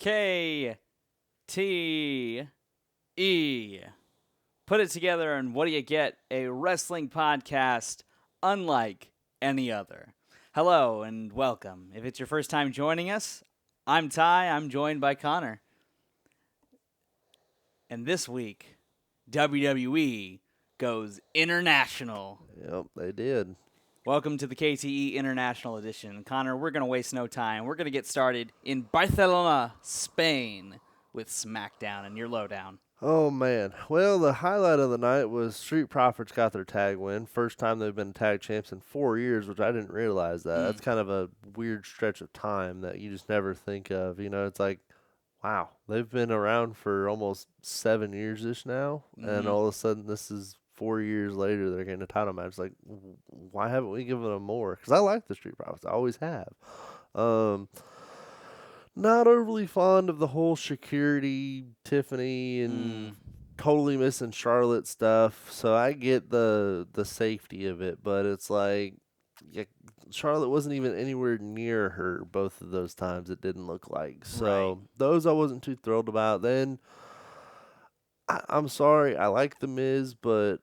K.T.E. Put it together, and what do you get? A wrestling podcast unlike any other. Hello and welcome. If it's your first time joining us, I'm Ty. I'm joined by Connor. And this week, WWE goes international. Yep, they did. Welcome to the KTE International Edition. Connor, we're going to waste no time. We're going to get started in Barcelona, Spain with Smackdown and your lowdown. Oh, man. Well, the highlight of the night was Street Profits got their tag win. First time they've been tag champs in 4 years, which I didn't realize that. That's kind of a weird stretch of time that you just never think of. You know, it's like, wow, they've been around for almost 7 years-ish now, and all of a sudden this is 4 years later they're getting a title match. Like, why haven't we given them more? Because I like the Street Profits. I always have. Not overly fond of the whole Security, Tiffany, and totally missing Charlotte stuff. So I get the safety of it, but it's like, yeah, Charlotte wasn't even anywhere near her both of those times, it didn't look like. So those I wasn't too thrilled about. Then, I'm sorry, I like The Miz, but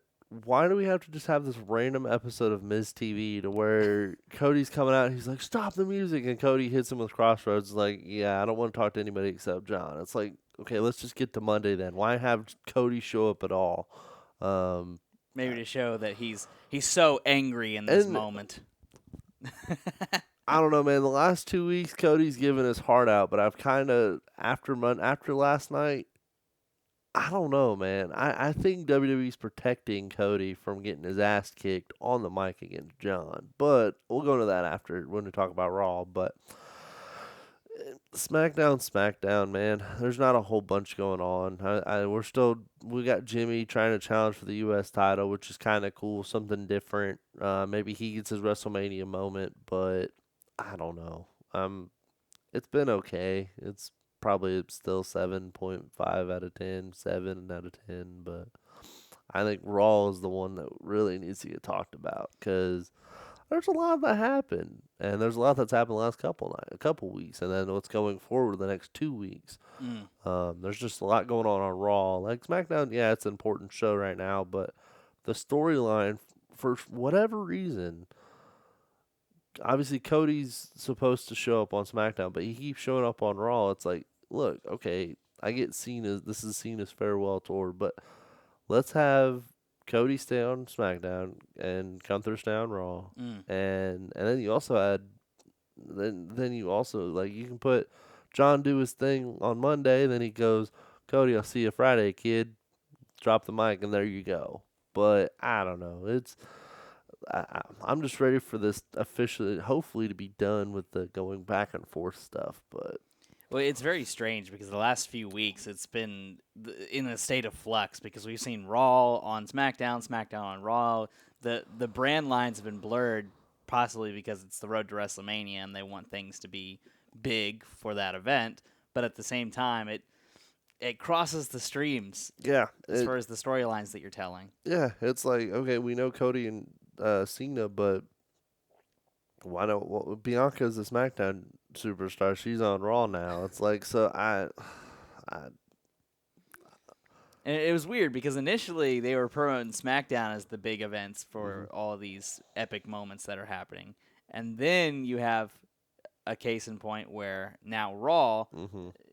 why do we have to just have this random episode of Miz TV to where Cody's coming out and he's like, stop the music, and Cody hits him with Crossroads. It's like, yeah, I don't want to talk to anybody except John. It's like, okay, let's just get to Monday then. Why have Cody show up at all? Maybe to show that he's so angry in this moment. I don't know, man. The last 2 weeks, Cody's given his heart out, but I've kind of, after last night, I don't know, man. I think WWE's protecting Cody from getting his ass kicked on the mic against John. But we'll go into that after when we talk about Raw. But SmackDown, man. There's not a whole bunch going on. We got Jimmy trying to challenge for the U.S. title, which is kind of cool, something different. Maybe he gets his WrestleMania moment, but I don't know. It's been okay. It's probably still 7.5 out of 10, 7 out of 10, but I think Raw is the one that really needs to get talked about because there's a lot that happened, and there's a lot that's happened the last couple weeks, and then what's going forward the next 2 weeks. There's just a lot going on Raw. Like SmackDown, yeah, it's an important show right now, but the storyline, for whatever reason, obviously Cody's supposed to show up on SmackDown, but he keeps showing up on Raw. It's like, look, okay, I get this is Cena's farewell tour, but let's have Cody stay on SmackDown and Gunther stay on Raw, and then you also like you can put John do his thing on Monday, then he goes, Cody, I'll see you Friday, kid. Drop the mic, and there you go. But I don't know, I'm just ready for this officially, hopefully, to be done with the going back and forth stuff. But well, it's very strange because the last few weeks it's been in a state of flux because we've seen Raw on SmackDown, SmackDown on Raw. The brand lines have been blurred, possibly because it's the road to WrestleMania and they want things to be big for that event. But at the same time, it crosses the streams. Yeah, as far as the storylines that you're telling. Yeah, it's like, okay, we know Cody and Cena, but why don't Bianca's a SmackDown superstar? She's on Raw now. It's like, so and it was weird because initially they were promoting SmackDown as the big events for all of these epic moments that are happening, and then you have a case in point where now Raw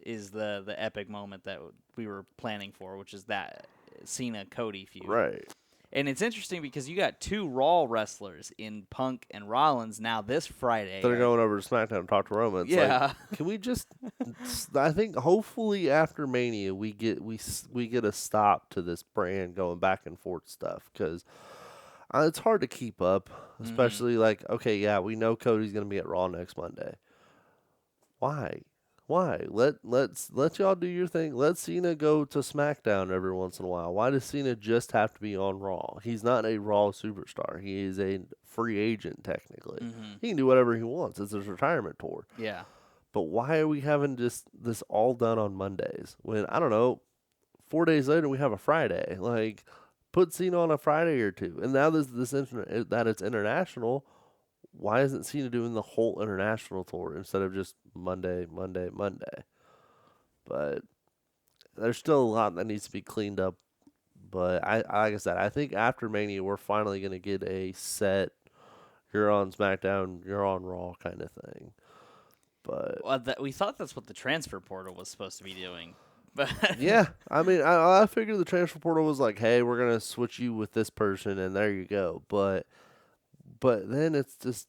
is the epic moment that we were planning for, which is that Cena Cody feud. Right. And it's interesting because you got two Raw wrestlers in Punk and Rollins now this Friday. They're going over to SmackDown to talk to Roman. It's like, can we just? I think hopefully after Mania we get a stop to this brand going back and forth stuff because it's hard to keep up, especially like, okay, yeah, we know Cody's going to be at Raw next Monday. Why? Let's y'all do your thing. Let Cena go to SmackDown every once in a while. Why does Cena just have to be on Raw? He's not a Raw superstar. He is a free agent technically. He can do whatever he wants. It's his retirement tour. Yeah. But why are we having just this all done on Mondays when, I don't know, 4 days later we have a Friday? Like, put Cena on a Friday or two. And now that it's international, why isn't Cena doing the whole international tour instead of just Monday? But there's still a lot that needs to be cleaned up. But like I said, I think after Mania, we're finally going to get a set, you're on SmackDown, you're on Raw kind of thing. But Well, we thought that's what the transfer portal was supposed to be doing, but yeah, I mean, I figured the transfer portal was like, hey, we're going to switch you with this person, and there you go. But then it's just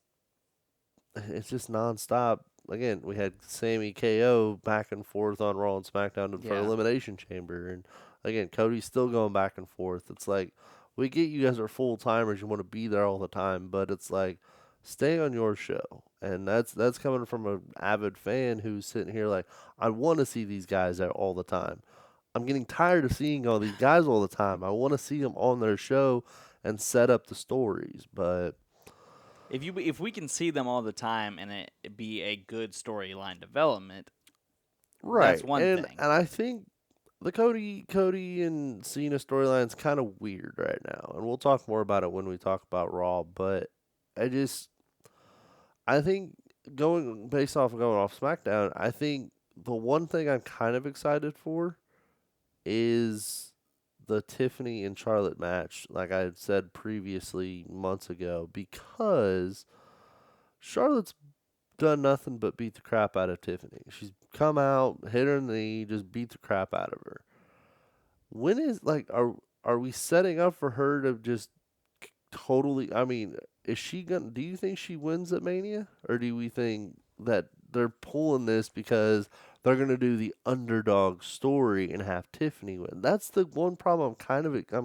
nonstop. Again, we had Sammy KO back and forth on Raw and SmackDown for yeah. Elimination Chamber, and again, Cody's still going back and forth. It's like we get you guys are full timers, you want to be there all the time, but it's like stay on your show, and that's coming from an avid fan who's sitting here like I want to see these guys there all the time. I'm getting tired of seeing all these guys all the time. I want to see them on their show and set up the stories, but If we can see them all the time and it be a good storyline development, that's right, one and thing. I think the Cody and Cena storyline is kind of weird right now, and we'll talk more about it when we talk about Raw. But I just I think going off SmackDown, I think the one thing I'm kind of excited for is the Tiffany and Charlotte match, like I had said previously months ago, because Charlotte's done nothing but beat the crap out of Tiffany. She's come out, hit her in the knee, just beat the crap out of her. When is like are we setting up for her to just totally? I mean, is she gonna? Do you think she wins at Mania, or do we think that they're pulling this because they're gonna do the underdog story and have Tiffany win? That's the one problem.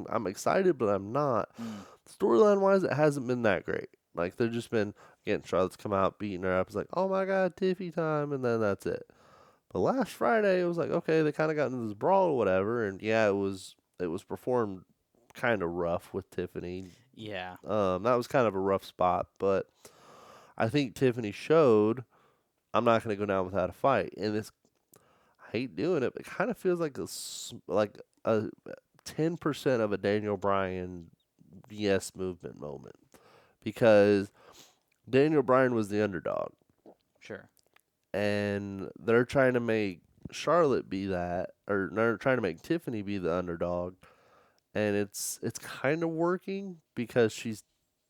I'm excited, but I'm not. Mm. Storyline wise, it hasn't been that great. Like they've just been again, Charlotte's come out beating her up. It's like, oh my god, Tiffy time, and then that's it. But last Friday, it was like, okay, they kind of got into this brawl or whatever, and yeah, it was performed kind of rough with Tiffany. Yeah. That was kind of a rough spot, but I think Tiffany showed I'm not going to go down without a fight, and I hate doing it, but it kind of feels like a 10% of a Daniel Bryan yes movement moment because Daniel Bryan was the underdog, Sure. and they're trying to make Charlotte be that, or they're trying to make Tiffany be the underdog, and it's kind of working because she's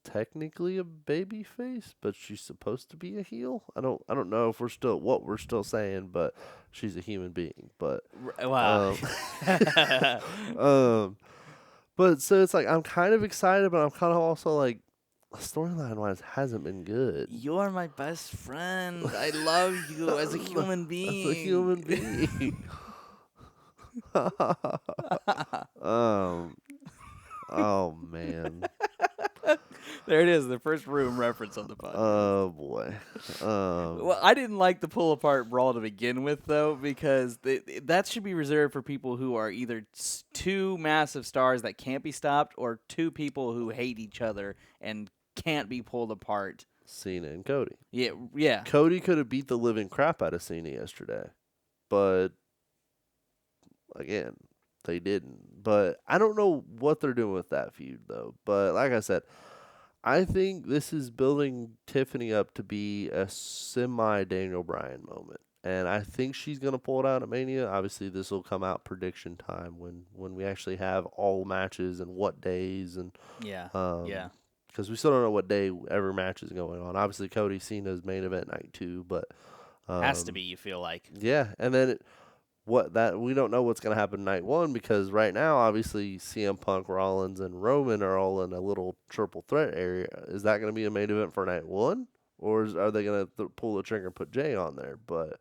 technically a baby face, but she's supposed to be a heel. I don't know if we're still saying, but she's a human being. But Wow. um, um, but so it's like I'm kind of excited, but I'm kind of also like storyline wise hasn't been good. You're my best friend. I love you as a human As a being. human being. um. Oh man. There it is, the first room reference of the podcast. Oh boy. Well, I didn't like the pull apart brawl to begin with, though, because that should be reserved for people who are either two massive stars that can't be stopped or two people who hate each other and can't be pulled apart. Cena and Cody. Yeah, yeah, Cody could have beat the living crap out of Cena yesterday, but again, they didn't. But I don't know what they're doing with that feud though. But like I said, I think this is building Tiffany up to be a semi Daniel Bryan moment. And I think she's gonna pull it out at Mania. Obviously, this will come out prediction time when we actually have all matches and what days and yeah, um yeah. because we still don't know what day every match is going on. Obviously, Cody Cena's main event night too, but Has to be, um you feel like. yeah, and then what that we don't know what's going to happen night one because right now obviously CM Punk, Rollins, and Roman are all in a little triple threat area. Is that going to be a main event for night one, or are they going to pull the trigger and put Jay on there? But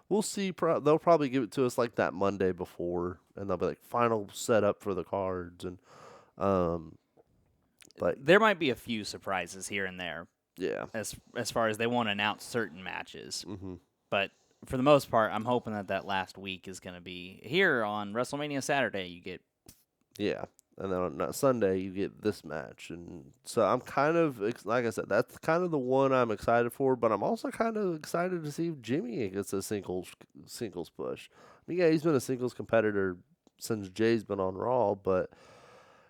we'll see. They'll probably give it to us like that Monday before, and they'll be like final setup for the cards and um. But There might be a few surprises here and there yeah. as far as they won't announce certain matches. Mhm. But for the most part, I'm hoping that last week is going to be here on WrestleMania Saturday. You get Yeah. And then on Sunday, you get this match. And so I'm kind of, like I said, that's kind of the one I'm excited for. But I'm also kind of excited to see if Jimmy gets a singles push. I mean, yeah, he's been a singles competitor since Jay's been on Raw, but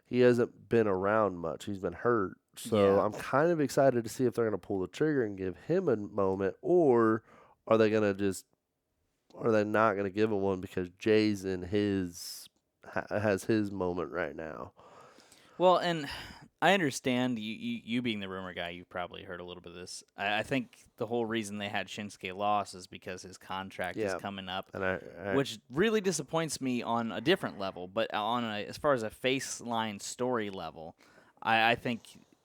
he hasn't been around much. He's been hurt. So yeah. I'm kind of excited to see if they're going to pull the trigger and give him a moment, or are they going to just or are they not going to give him one because Jay's in has his moment right now? Well, and I understand you being the rumor guy. You've probably heard a little bit of this. I think the whole reason they had Shinsuke lost is because his contract is Yeah, coming up, and which really disappoints me on a different level. But as far as a face line story level, I think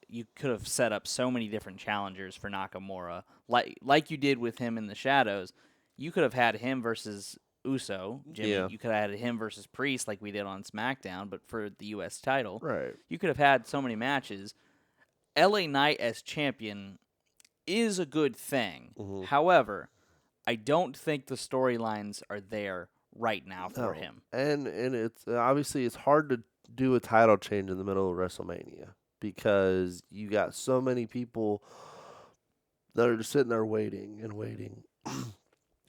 you could have set up so many different challengers for Nakamura, like you did with him in the Shadows. You could have had him versus Uso, Jimmy. yeah, You could have had him versus Priest, like we did on SmackDown, but for the U.S. title. right. You could have had so many matches. LA Knight as champion is a good thing. Hmm. However, I don't think the storylines are there right now for No, him. and it's obviously it's hard to do a title change in the middle of WrestleMania because you got so many people that are just sitting there waiting and waiting,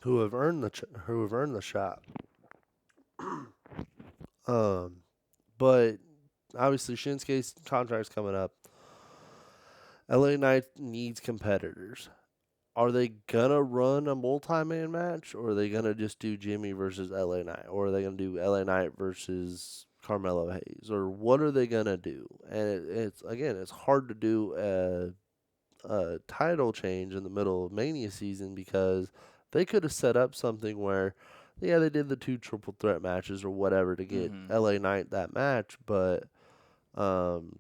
who have earned who have earned the shot. Um, but obviously Shinsuke's contract's coming up. LA Knight needs competitors. Are they gonna run a multi-man match, or are they gonna just do Jimmy versus LA Knight, or are they gonna do LA Knight versus Carmelo Hayes, or what are they gonna do? And it's hard to do a title change in the middle of Mania season because they could have set up something where, yeah, they did the 2 triple threat matches or whatever to get Mm-hmm. LA Knight that match, um,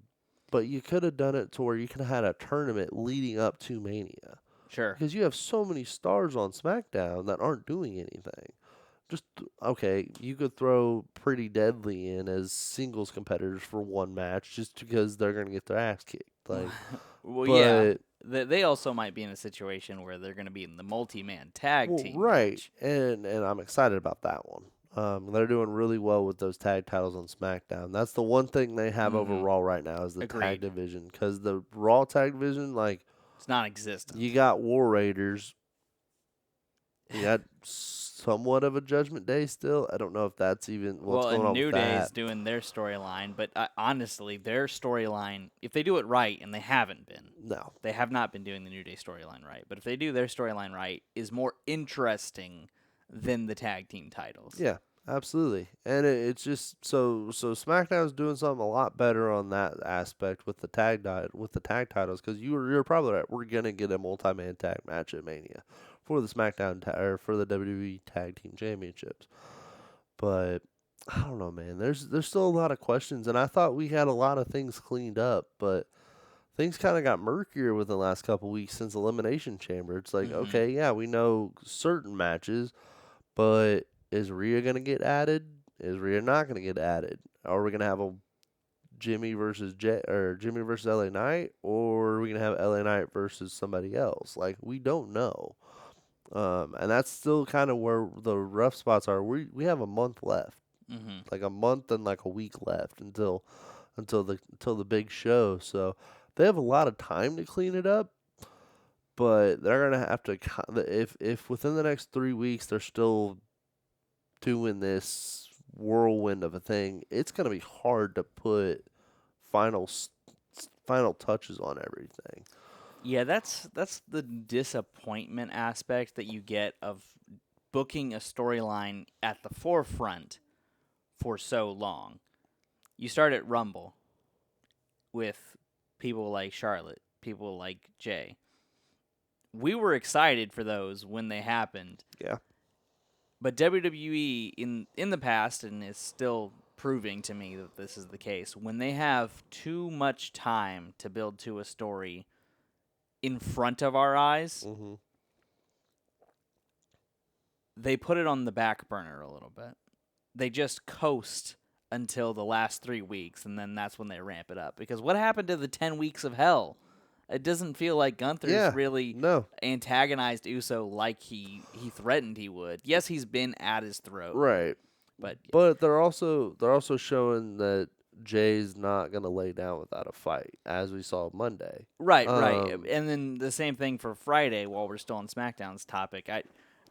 but you could have done it to where you could have had a tournament leading up to Mania Sure. because you have so many stars on SmackDown that aren't doing anything. Just okay, you could throw Pretty Deadly in as singles competitors for one match just because they're gonna get their ass kicked. Like, Well, yeah. but They also might be in a situation where they're going to be in the multi-man tag well, team right, match. and I'm excited about that one. They're doing really well with those tag titles on SmackDown. That's the one thing they have over Mm-hmm. Raw right now is the tag Agreed. division because the Raw tag division, like, It's non-existent. you got War Raiders. You got somewhat of a Judgment Day still. I don't know if that's even what's Well, going and on with New Day's that. doing their storyline, but honestly, their storyline, if they do it right, and they haven't been, No. they have not been doing the New Day storyline right. But if they do their storyline right, is more interesting than the tag team titles. Yeah, absolutely. And it's just so SmackDown's doing something a lot better on that aspect with the tag titles because you're probably right. We're gonna get a multi-man tag match at Mania for the or for the WWE Tag Team Championships. But I don't know, man. There's still a lot of questions, and I thought we had a lot of things cleaned up, but things kind of got murkier within the last couple weeks since Elimination Chamber. It's like, Mm-hmm. okay, yeah, we know certain matches, but is Rhea gonna get added? Is Rhea not gonna get added? Are we gonna have a Jimmy versus LA Knight, or are we gonna have LA Knight versus somebody else? Like, we don't know. And that's still kind of where the rough spots are. We have a month left, Mm-hmm. like a month and like a week left until the big show. So they have a lot of time to clean it up, but they're gonna have to if within the next 3 weeks they're still doing this whirlwind of a thing. It's gonna be hard to put final final touches on everything. Yeah, that's the disappointment aspect that you get of booking a storyline at the forefront for so long. You start at Rumble with people like Charlotte, people like Jay. We were excited for those when they happened, Yeah. but WWE in the past, and it's still proving to me that this is the case, when they have too much time to build to a story in front of our eyes, Hmm. they put it on the back burner a little bit. They just coast until the last 3 weeks, and then that's when they ramp it up. Because what happened to the 10 weeks of hell? It doesn't feel like Gunther's Yeah. really No. antagonized Uso like he threatened he would. Yes, he's been at his throat, Right. but But they're also showing that Jay's not gonna lay down without a fight, as we saw Monday. right. Um. And then the same thing for Friday. While we're still on SmackDown's topic, I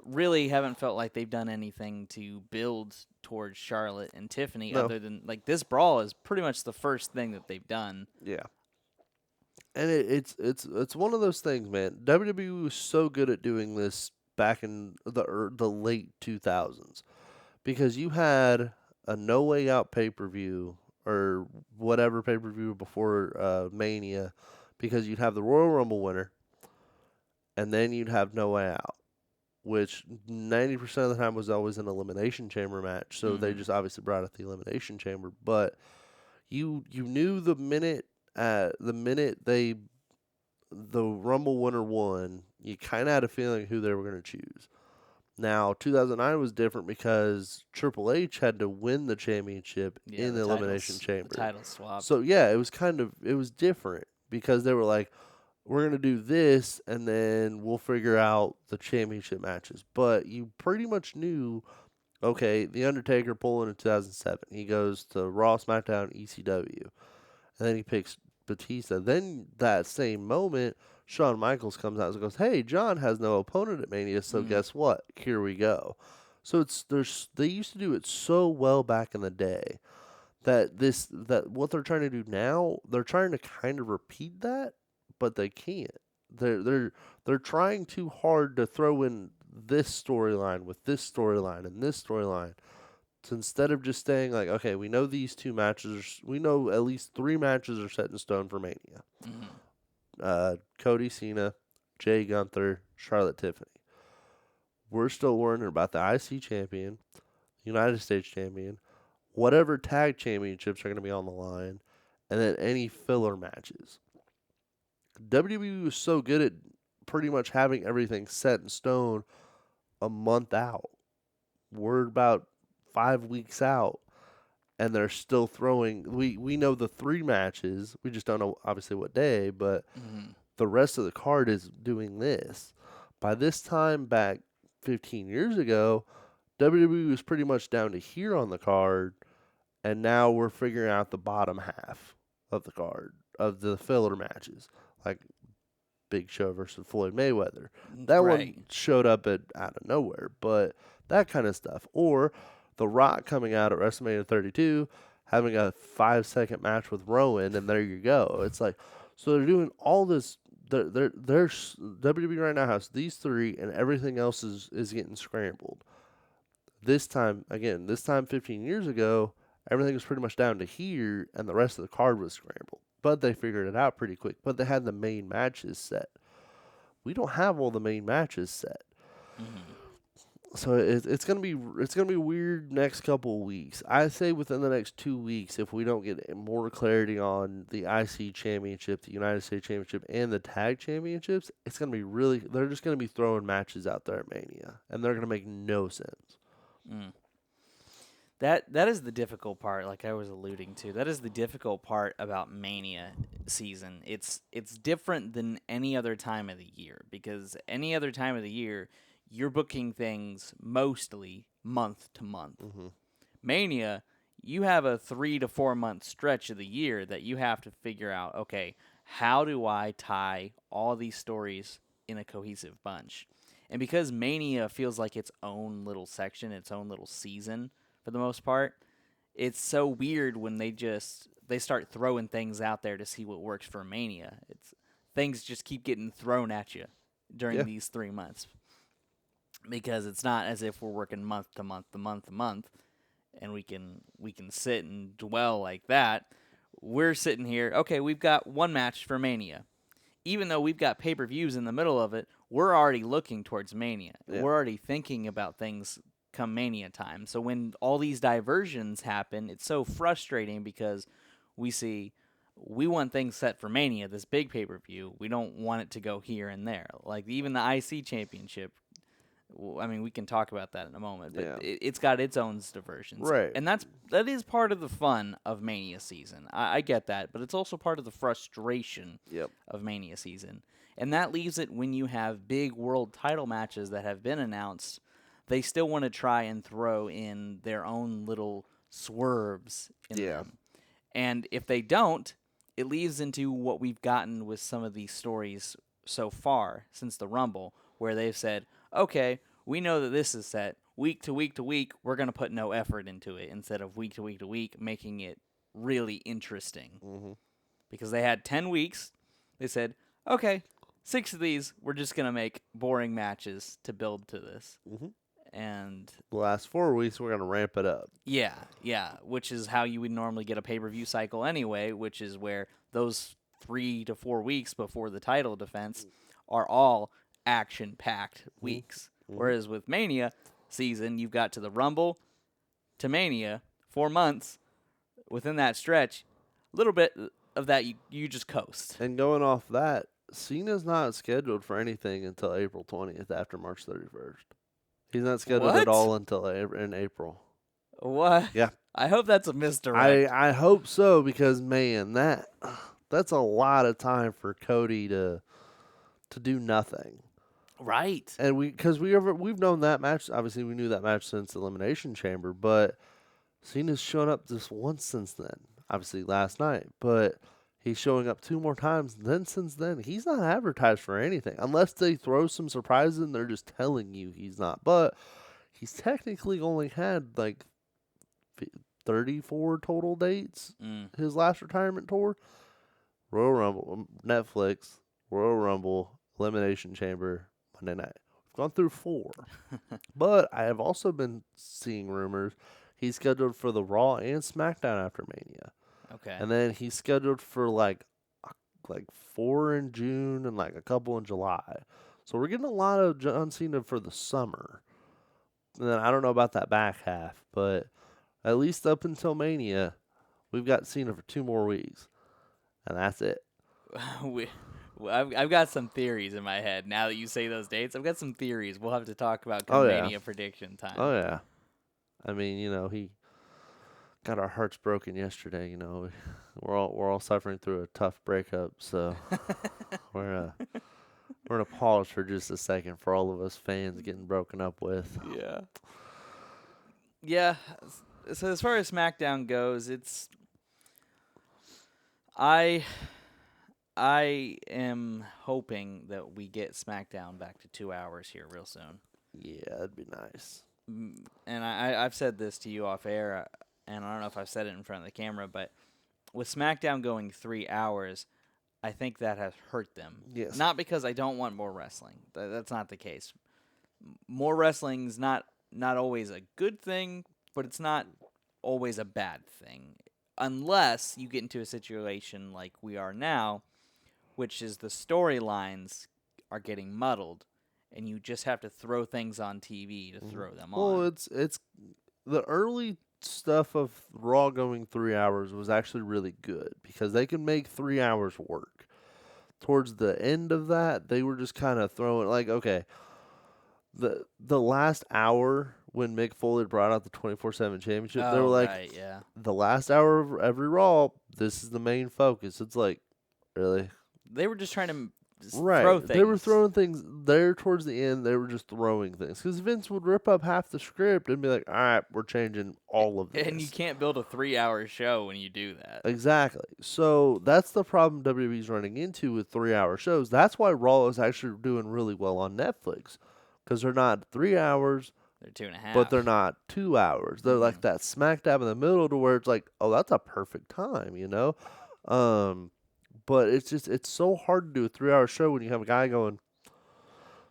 really haven't felt like they've done anything to build towards Charlotte and Tiffany, No. other than like this brawl is pretty much the first thing that they've done. Yeah. And it's one of those things, man. WWE was so good at doing this back in the late 2000s, because you had a No Way Out pay-per-view or whatever pay-per-view before Mania, because you'd have the Royal Rumble winner, and then you'd have No Way Out, which 90% of the time was always an Elimination Chamber match. So they Mm-hmm. just obviously brought out the Elimination Chamber, but you knew the minute the Rumble winner won, you kind of had a feeling who they were going to choose. Now, 2009 was different because Triple H had to win the championship Yeah, in the Elimination the Chamber. title swapped. So, yeah, it was different because they were like, we're going to do this and then we'll figure out the championship matches. But you pretty much knew, okay, The Undertaker pulling in 2007. He goes to Raw, SmackDown, ECW. And then he picks Batista. Then that same moment, Shawn Michaels comes out and goes, "Hey, John has no opponent at Mania, so Mm. guess what? Here we go." So they used to do it so well back in the day that what they're trying to do now, they're trying to kind of repeat that, but they can't. They're trying too hard to throw in this storyline with this storyline and this storyline. So instead of just staying like, okay, we know these two matches, we know at least three matches are set in stone for Mania. Mm-hmm. Cody, Cena, Jay Gunther, Charlotte, Tiffany. We're still worrying about the IC champion, United States champion, whatever tag championships are going to be on the line, and then any filler matches. WWE was so good at pretty much having everything set in stone a month out. We're about 5 weeks out, and they're still throwing. We know the three matches. We just don't know obviously what day, but Mm-hmm. the rest of the card is doing this. By this time back 15 years ago, WWE was pretty much down to here on the card, and now we're figuring out the bottom half of the card of the filler matches, like Big Show versus Floyd Mayweather. That Right. one showed up out of nowhere, but that kind of stuff. Or The Rock coming out at WrestleMania 32, having a 5 second match with Rowan, and there you go. It's like, so they're doing all this. There's WWE right now has these three, and everything else is getting scrambled. This time, again, 15 years ago, everything was pretty much down to here, and the rest of the card was scrambled. But they figured it out pretty quick. But they had the main matches set. We don't have all the main matches set. Mm-hmm. So it's gonna be weird next couple of weeks. I say within the next 2 weeks, if we don't get more clarity on the IC championship, the United States championship, and the tag championships, it's gonna be really. They're just gonna be throwing matches out there at Mania, and they're gonna make no sense. Mm. That is the difficult part, like I was alluding to. That is the difficult part about Mania season. It's different than any other time of the year, because any other time of the year you're booking things mostly month to month. Mm-hmm. Mania, you have a 3 to 4 month stretch of the year that you have to figure out, okay, how do I tie all these stories in a cohesive bunch? And because Mania feels like its own little section, its own little season for the most part, it's so weird when they start throwing things out there to see what works for Mania. It's things just keep getting thrown at you during Yeah. these 3 months, because it's not as if we're working month to month to month to month, and we can sit and dwell like that. We're sitting here, okay, we've got one match for Mania. Even though we've got pay-per-views in the middle of it, we're already looking towards Mania. Yeah. We're already thinking about things come Mania time. So when all these diversions happen, it's so frustrating because we want things set for Mania, this big pay-per-view. We don't want it to go here and there. Like even the IC championship, I mean, we can talk about that in a moment, but Yeah. it's got its own diversions, Right. and that is part of the fun of Mania season. I get that, but it's also part of the frustration Yep. of Mania season, and that leaves it when you have big world title matches that have been announced. They still want to try and throw in their own little swerves in Yeah. them, and if they don't, it leads into what we've gotten with some of these stories so far since the Rumble, where they've said, okay, we know that this is set week to week to week. We're going to put no effort into it instead of week to week to week, making it really interesting. Mm-hmm. Because they had 10 weeks. They said, okay, 6 of these, we're just going to make boring matches to build to this. Mm-hmm. And The last 4 weeks, we're going to ramp it up. yeah, which is how you would normally get a pay-per-view cycle anyway, which is where those 3 to 4 weeks before the title defense are all action-packed weeks. Mm-hmm. Whereas with Mania season, you've got to the Rumble to Mania, 4 months. Within that stretch, a little bit of that you just coast. And going off that, Cena's not scheduled for anything until April 20th after March 31st. He's not scheduled What? at all until in April. What? Yeah. I hope that's a misdirect. I hope so because, man, that's a lot of time for Cody to do nothing. Right. And we've known that match. Obviously, we knew that match since Elimination Chamber, but Cena's shown up just once since then. Obviously, last night, but he's showing up 2 more times. Then since then, he's not advertised for anything unless they throw some surprises and they're just telling you he's not. But he's technically only had like 34 total dates. His last retirement tour, Royal Rumble, Netflix, Royal Rumble, Elimination Chamber, Monday night. We've gone through 4. But I have also been seeing rumors he's scheduled for the Raw and SmackDown after Mania. Okay. And then he's scheduled for like 4 in June and like a couple in July. So we're getting a lot of John Cena for the summer. And then I don't know about that back half, but at least up until Mania, we've got Cena for 2 more weeks. And that's it. I've got some theories in my head. Now that you say those dates, I've got some theories. We'll have to talk about Mania prediction time. Oh, yeah. I mean, he got our hearts broken yesterday. We're all suffering through a tough breakup, so we're gonna pause for just a second for all of us fans getting broken up with. Yeah. Yeah. So as far as SmackDown goes, I am hoping that we get SmackDown back to 2 hours here real soon. Yeah, that'd be nice. And I've said this to you off air, and I don't know if I've said it in front of the camera, but with SmackDown going 3 hours, I think that has hurt them. Yes. Not because I don't want more wrestling. That's not the case. More wrestling's not always a good thing, but it's not always a bad thing. Unless you get into a situation like we are now, which is the storylines are getting muddled, and you just have to throw things on TV to throw them on. Well, it's the early stuff of Raw going 3 hours was actually really good because they could make 3 hours work. Towards the end of that, they were just kind of throwing okay, the last hour when Mick Foley brought out the 24/7 championship, they were like, right, yeah. The last hour of every Raw, this is the main focus. It's like, really? They were just trying to Right. throw things. They were throwing things there towards the end. They were just throwing things because Vince would rip up half the script and be like, "All right, we're changing all of this." And you can't build a 3-hour show when you do that. Exactly. So that's the problem WWE's running into with 3-hour shows. That's why Raw is actually doing really well on Netflix because they're not 3 hours. They're 2.5. But they're not 2 hours. They're like that smack dab in the middle to where it's like, oh, that's a perfect time, But it's so hard to do a 3-hour show when you have a guy going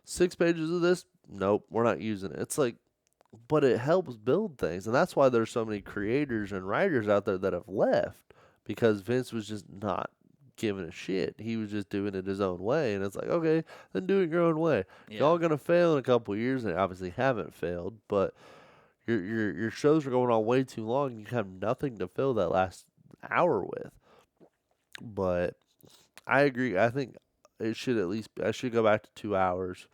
6 pages of this. Nope, we're not using it. It's like, but it helps build things, and that's why there's so many creators and writers out there that have left because Vince was just not giving a shit. He was just doing it his own way, and it's like, okay, then do it your own way. Yeah. Y'all gonna fail in a couple of years, and they obviously haven't failed, but your shows are going on way too long, and you have nothing to fill that last hour with. But I agree. I think it should I should go back to 2 hours,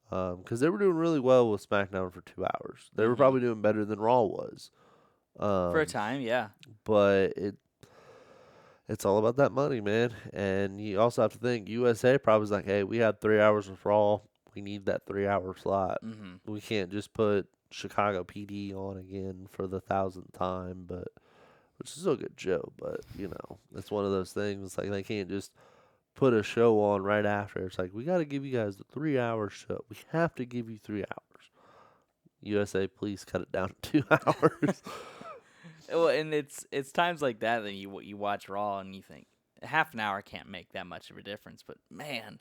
because they were doing really well with SmackDown for 2 hours. They were probably doing better than Raw was. For a time, yeah. But it's all about that money, man. And you also have to think USA probably was like, hey, we had 3 hours of Raw. We need that 3-hour slot. Mm-hmm. We can't just put Chicago PD on again for the 1,000th time, which is still a good show. But, it's one of those things. Like, they can't just put a show on right after. It's like, we got to give you guys the 3-hour show. We have to give you 3 hours. USA, please cut it down to 2 hours. Well, and it's times like that you watch Raw and you think half an hour can't make that much of a difference, but man,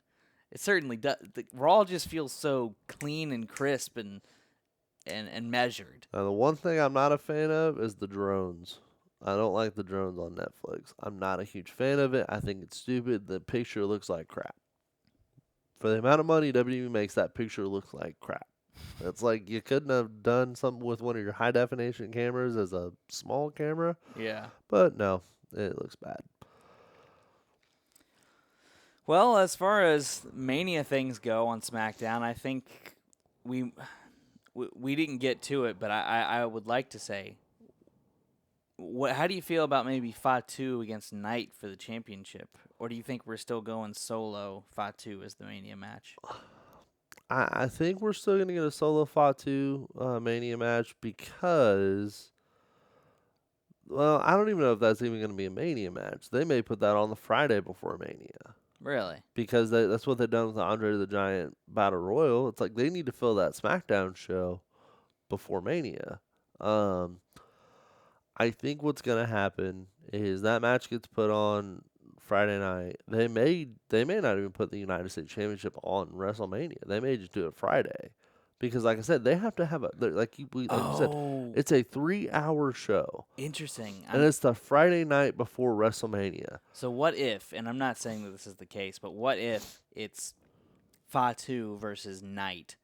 It certainly does. Raw just feels so clean and crisp and measured. Now, the one thing I'm not a fan of is the drones. I don't like the drones on Netflix. I'm not a huge fan of it. I think it's stupid. The picture looks like crap. For the amount of money WWE makes, that picture look like crap. It's like you couldn't have done something with one of your high definition cameras as a small camera, Yeah. but no, it looks bad. Well, as far as Mania things go on SmackDown, I think we didn't get to it, but I would like to say, how do you feel about maybe Fatu against Knight for the championship? Or do you think we're still going solo Fatu as the Mania match? I think we're still going to get a solo Fatu Mania match because, well, I don't even know if that's even going to be a Mania match. They may put that on the Friday before Mania. Really? Because that's what they've done with the Andre the Giant Battle Royal. It's like they need to fill that SmackDown show before Mania. I think what's gonna happen is that match gets put on Friday night. They may not even put the United States Championship on WrestleMania. They may just do it Friday, because like I said, they have to have you said, Oh, it's a 3-hour show, interesting. and it's the Friday night before WrestleMania. So what if, and I'm not saying that this is the case, but what if it's Fatu versus Knight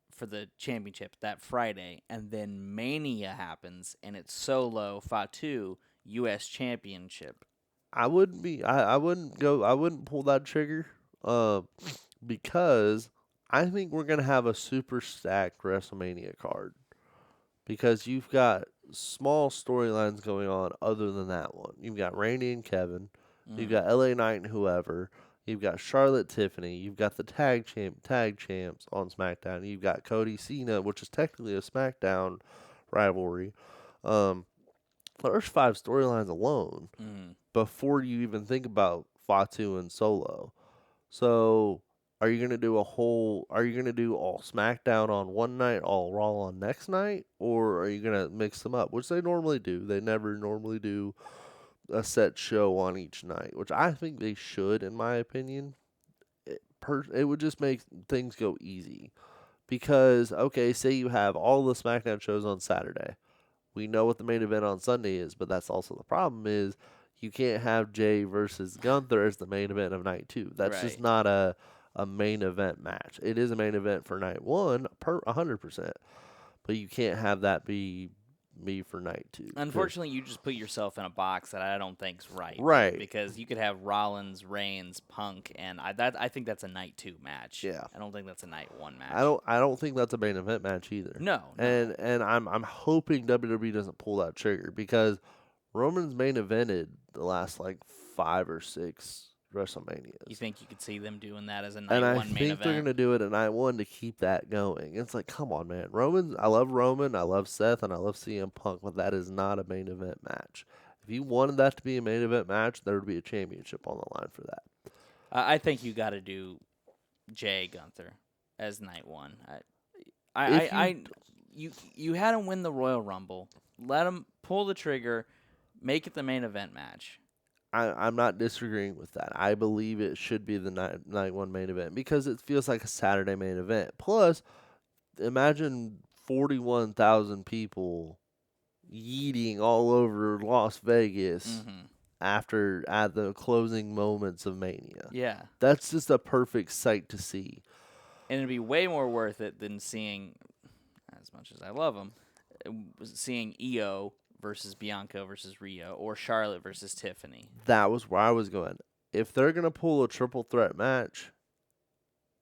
for the championship that Friday, and then Mania happens, and it's solo Fatu U.S. Championship? I wouldn't be. I wouldn't go. I wouldn't pull that trigger. Because I think we're gonna have a super stacked WrestleMania card. Because you've got small storylines going on other than that one. You've got Randy and Kevin. You've got LA Knight and whoever. You've got Charlotte Tiffany. You've got the tag champs on SmackDown. You've got Cody Cena, which is technically a SmackDown rivalry. There's 5 storylines alone before you even think about Fatu and Solo. So, are you gonna do Are you gonna do all SmackDown on one night, all Raw on next night, or are you gonna mix them up? Which they normally do. They never normally do a set show on each night, which I think they should, in my opinion. It would just make things go easy. Because, okay, say you have all the SmackDown shows on Saturday. We know what the main event on Sunday is, but that's also the problem is you can't have Jay versus Gunther as the main event of night 2. That's just not a main event match. It is a main event for night 1, 100%. But you can't have that be me for night 2. Unfortunately, you just put yourself in a box that I don't think's right. Right. Because you could have Rollins, Reigns, Punk, and I think that's a night 2 match. Yeah. I don't think that's a night 1 match. I don't think that's a main event match either. No. And I'm hoping WWE doesn't pull that trigger, because Roman's main evented the last like 5 or 6 WrestleManias. You think you could see them doing that as a night 1 And I main event? think they're gonna do it at night 1 to keep that going. It's like, come on, man. I love Roman, I love Seth, and I love CM Punk, but that is not a main event match. If you wanted that to be a main event match, there would be a championship on the line for that. I think you got to do Jay Gunther as night 1. You had him win the Royal Rumble. Let him pull the trigger, make it the main event match. I'm not disagreeing with that. I believe it should be the night 1 main event, because it feels like a Saturday main event. Plus, imagine 41,000 people yeeting all over Las Vegas at the closing moments of Mania. Yeah. That's just a perfect sight to see. And it'd be way more worth it than seeing, as much as I love him, seeing Io versus Bianca versus Rhea, or Charlotte versus Tiffany. That was where I was going. If they're gonna pull a triple threat match,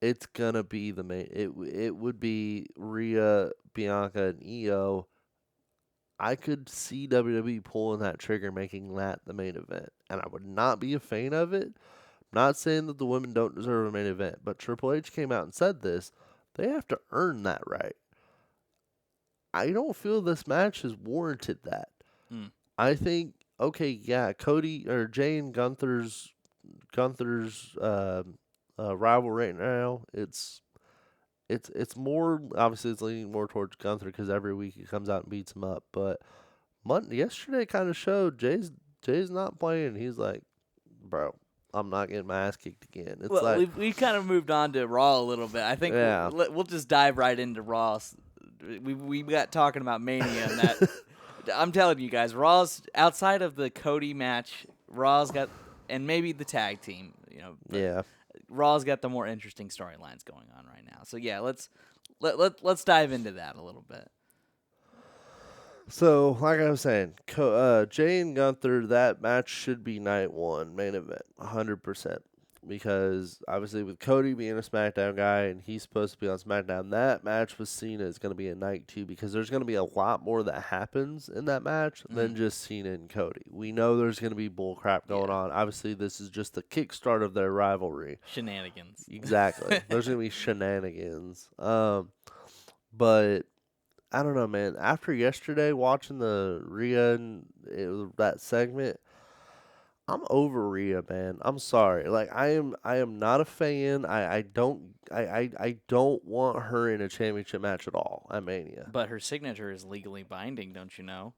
it's gonna be the main. It would be Rhea, Bianca, and Io. I could see WWE pulling that trigger, making that the main event, and I would not be a fan of it. I'm not saying that the women don't deserve a main event, but Triple H came out and said this. They have to earn that right. I don't feel this match has warranted that. I think, okay, yeah, Cody or Jay and Gunther's rival right now. It's more, obviously it's leaning more towards Gunther because every week he comes out and beats him up. But yesterday kind of showed Jay's not playing. He's like, bro, I'm not getting my ass kicked again. It's Well, like, we kind of moved on to Raw a little bit. I think yeah. we'll just dive right into Raw. We got talking about Mania and that. I'm telling you guys, Raw's outside of the Cody match. Raw's got, and maybe the tag team. But Yeah. Raw's got the more interesting storylines going on right now. So yeah, let's dive into that a little bit. So, like I was saying, Jay and Gunther, that match should be night one, main event, 100%. Because, obviously, with Cody being a SmackDown guy and he's supposed to be on SmackDown, that match with Cena is going to be a night two because there's going to be a lot more that happens in that match than just Cena and Cody. We know there's going to be bullcrap going on. Obviously, this is just the kickstart of their rivalry. Shenanigans. Exactly. There's going to be shenanigans. But I don't know, man. After yesterday, watching the Rhea and that segment, I'm over Rhea, man. I'm sorry. Like I am not a fan. I don't want her in a championship match at all at Mania. But her signature is legally binding, don't you know?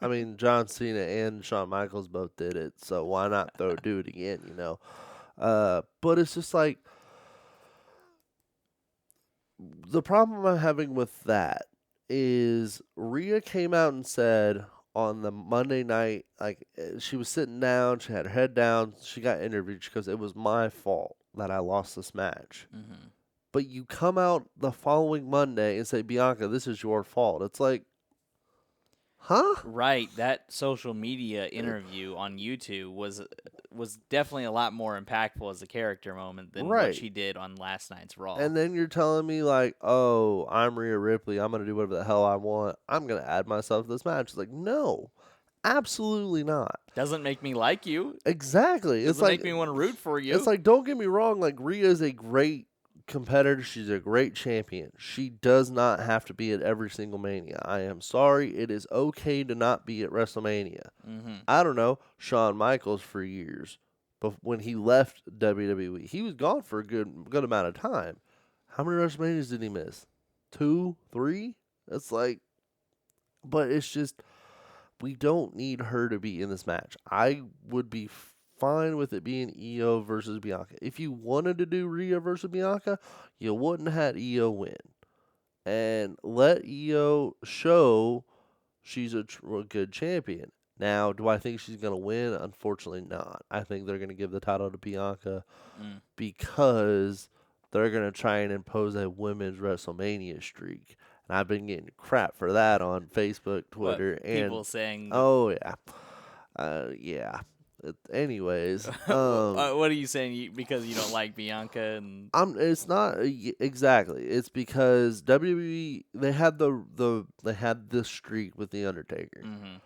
I mean, John Cena and Shawn Michaels both did it, so why not do it again? But it's just like the problem I'm having with that is Rhea came out and said on the Monday night, like she was sitting down, she had her head down, she got interviewed. She goes, "It was my fault that I lost this match." Mm-hmm. But you come out the following Monday and say, "Bianca, this is your fault." It's like, huh? Right. That social media interview on YouTube was definitely a lot more impactful as a character moment than what she did on last night's Raw. And then you're telling me like, "Oh, I'm Rhea Ripley. I'm gonna do whatever the hell I want. I'm gonna add myself to this match." It's like, no, absolutely not. Doesn't make me like you. Exactly. Doesn't make me want to root for you. It's like, don't get me wrong. Like Rhea is a great competitor. She's a great champion. She does not have to be at every single Mania. I am sorry. It is okay to not be at WrestleMania. Mm-hmm. I don't know. Shawn Michaels for years, but when he left WWE, he was gone for a good amount of time. How many WrestleManias did he miss? 2, 3? It's like, but it's just we don't need her to be in this match. I would be fine with it being Io versus Bianca. If you wanted to do Rhea versus Bianca, you wouldn't have had Io win. And let Io show she's a good champion. Now, do I think she's going to win? Unfortunately not. I think they're going to give the title to Bianca because they're going to try and impose a women's WrestleMania streak. And I've been getting crap for that on Facebook, Twitter, and people saying, "Oh yeah, yeah." Anyways, what are you saying? Because you don't like Bianca and It's not exactly. It's because WWE they had they had this streak with the Undertaker. Mm-hmm.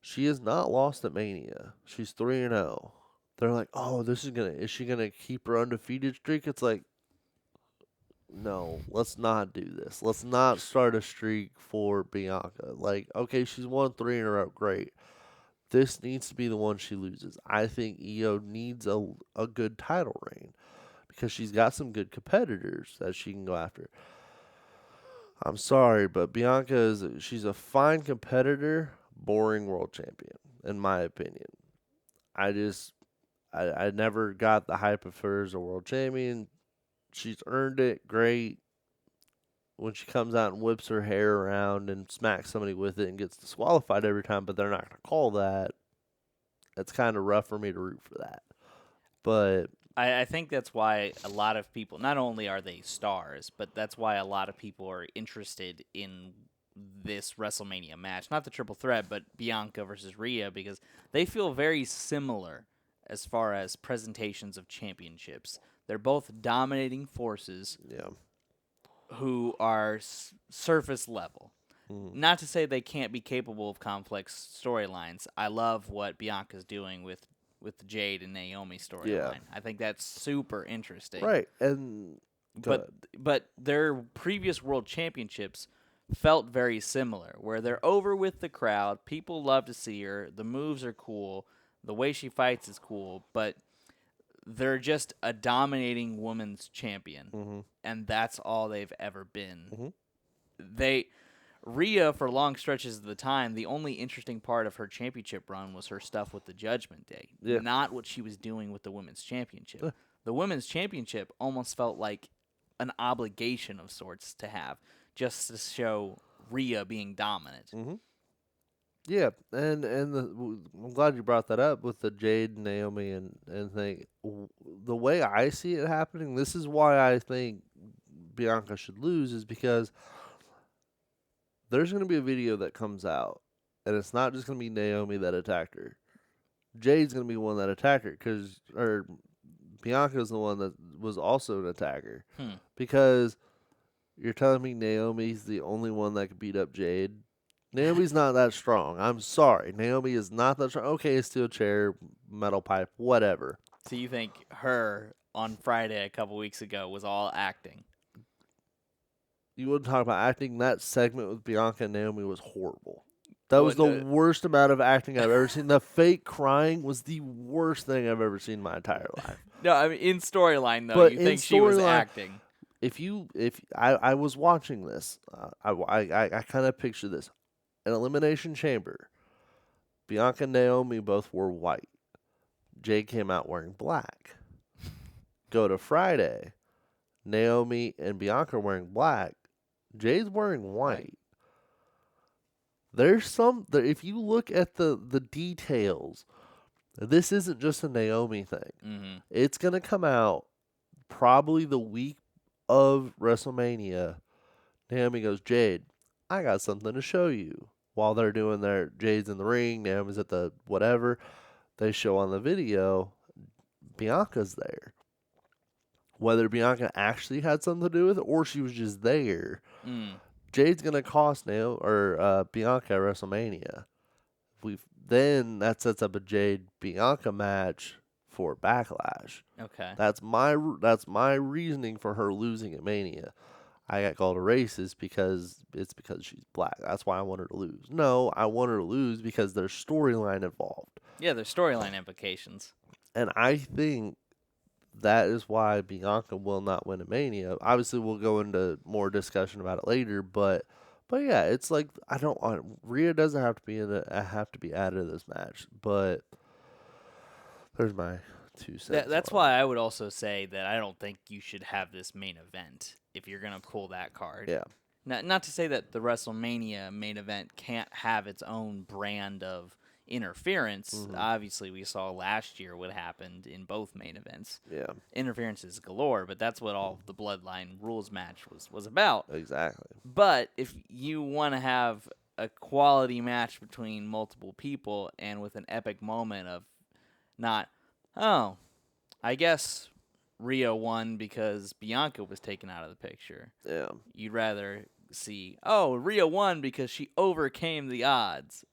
She has not lost at Mania. She's 3-0. They're like, "Oh, is she gonna keep her undefeated streak?" It's like, no, let's not do this. Let's not start a streak for Bianca. Like, okay, she's won 3 in a row. Great. This needs to be the one she loses. I think Io needs a good title reign because she's got some good competitors that she can go after. I'm sorry, but she's a fine competitor, boring world champion, in my opinion. I never got the hype of her as a world champion. She's earned it. Great. When she comes out and whips her hair around and smacks somebody with it and gets disqualified every time, but they're not going to call that. It's kind of rough for me to root for that. But I think that's why a lot of people, not only are they stars, but that's why a lot of people are interested in this WrestleMania match. Not the triple threat, but Bianca versus Rhea, because they feel very similar as far as presentations of championships. They're both dominating forces who are surface level. Not to say they can't be capable of complex storylines. I love what Bianca's doing with the Jade and Naomi storyline. Yeah. I think that's super interesting. right, and But their previous world championships felt very similar, where they're over with the crowd. People love to see her. The moves are cool. The way she fights is cool, but they're just a dominating women's champion, and that's all they've ever been. Rhea, for long stretches of the time, the only interesting part of her championship run was her stuff with the Judgment Day, Yeah. not what she was doing with the women's championship. Yeah. The women's championship almost felt like an obligation of sorts to have, just to show Rhea being dominant. Mm-hmm. Yeah, and I'm glad you brought that up with the Jade, Naomi, and thing. The way I see it happening, this is why I think Bianca should lose, is because there's going to be a video that comes out, and it's not just going to be Naomi that attacked her. Jade's going to be the one that attacked her, or Bianca's the one that was also an attacker. Because you're telling me Naomi's the only one that could beat up Jade? Naomi's not that strong. I'm sorry. Naomi is not that strong. Okay, steel chair, metal pipe, whatever. So you think her on Friday a couple weeks ago was all acting? You wouldn't talk about acting. That segment with Bianca and Naomi was horrible. That was the worst amount of acting I've ever seen. The fake crying was the worst thing I've ever seen in my entire life. No, I mean in storyline though, But you think she was acting? If I was watching this, I kind of picture this. An Elimination Chamber. Bianca and Naomi both wore white. Jade came out wearing black. Go to Friday. Naomi and Bianca are wearing black. Jade's wearing white. There's if you look at the details, this isn't just a Naomi thing. Mm-hmm. It's going to come out probably the week of WrestleMania. Naomi goes, Jade, I got something to show you. While they're doing their Jade's in the ring, Naomi's at the whatever, they show on the video, Bianca's there. Whether Bianca actually had something to do with it or she was just there, Jade's gonna cost Bianca at WrestleMania. Then that sets up a Jade Bianca match for Backlash. Okay, that's my reasoning for her losing at Mania. I got called a racist because she's black. That's why I want her to lose. No, I want her to lose because there's storyline involved. Yeah, there's storyline implications. And I think that is why Bianca will not win a Mania. Obviously, we'll go into more discussion about it later, but yeah, it's like Rhea doesn't have to be added to this match. But there's my 2 cents. That's why I would also say that I don't think you should have this main event if you're gonna pull that card. Yeah. Not to say that the WrestleMania main event can't have its own brand of interference. Mm-hmm. Obviously, we saw last year what happened in both main events. Yeah. Interferences galore, but that's what all the Bloodline rules match was about. Exactly. But if you want to have a quality match between multiple people and with an epic moment of not, oh, I guess Rhea won because Bianca was taken out of the picture. Yeah. You'd rather see, oh, Rhea won because she overcame the odds.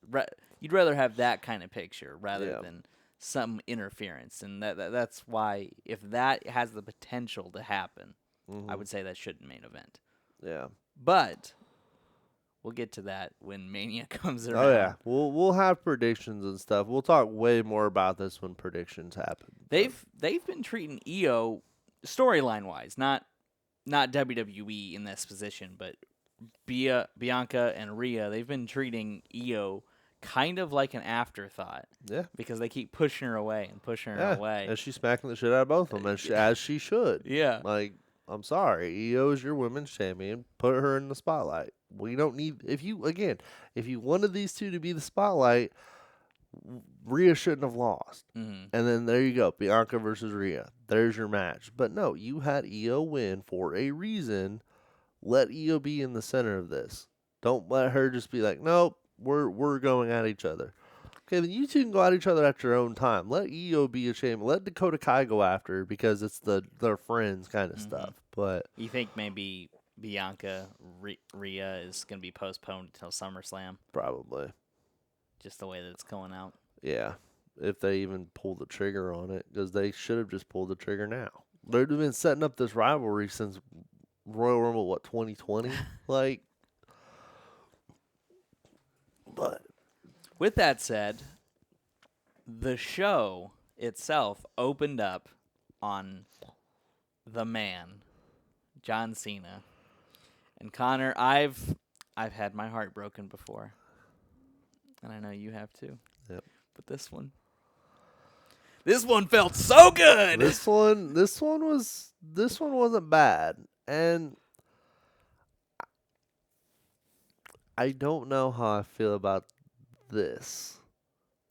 You'd rather have that kind of picture rather than some interference. And that's why, if that has the potential to happen, I would say that shouldn't main event. Yeah. But we'll get to that when Mania comes around. Oh yeah, we'll have predictions and stuff. We'll talk way more about this when predictions happen. They've been treating Io storyline wise, not WWE in this position, but Bianca and Rhea. They've been treating Io kind of like an afterthought. Yeah, because they keep pushing her away and pushing her away, and she's smacking the shit out of both of them, as she should. Yeah, like, I'm sorry, Io is your women's champion. Put her in the spotlight. We don't need if you wanted these two to be the spotlight, Rhea shouldn't have lost. Mm-hmm. And then there you go, Bianca versus Rhea. There's your match. But no, you had Io win for a reason. Let Io be in the center of this. Don't let her just be like, nope, we're going at each other. Okay, then you two can go at each other at your own time. Let Io be a champion. Let Dakota Kai go after her because it's their friends kind of stuff. But you think maybe Bianca Rhea is going to be postponed until SummerSlam? Probably. Just the way that it's going out. Yeah, if they even pull the trigger on it, because they should have just pulled the trigger now. They've been setting up this rivalry since Royal Rumble, 2020? Like, but with that said, the show itself opened up on the man, John Cena. And Connor, I've I've had my heart broken before, and I know you have too. Yep. But this one felt so good. This one wasn't bad, and I don't know how I feel about this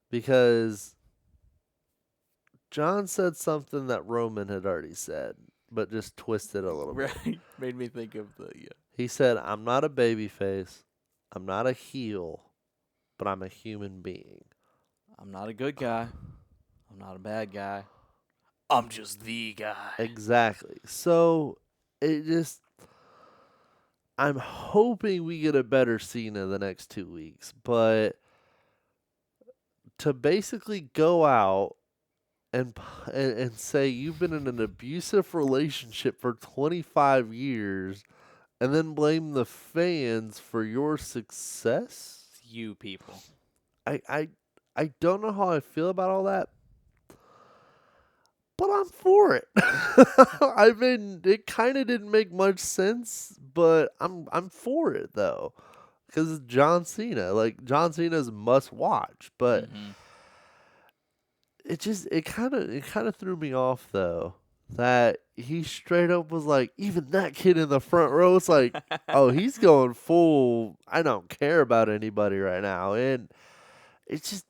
because John said something that Roman had already said, but just twisted a little bit. Right, made me think of the He said, "I'm not a babyface, I'm not a heel, but I'm a human being." I'm not a good guy. I'm not a bad guy. I'm just the guy. Exactly. So it just, I'm hoping we get a better Cena the next 2 weeks, but to basically go out and say you've been in an abusive relationship for 25 years and then blame the fans for your success? You people. I don't know how I feel about all that, but I'm for it. I mean, it kind of didn't make much sense, but I'm for it though, because it's John Cena. Like John Cena's must watch, but Mm-hmm. it kind of threw me off though that he straight up was like, even that kid in the front row. It's like, oh, he's going full. I don't care about anybody right now, and it's just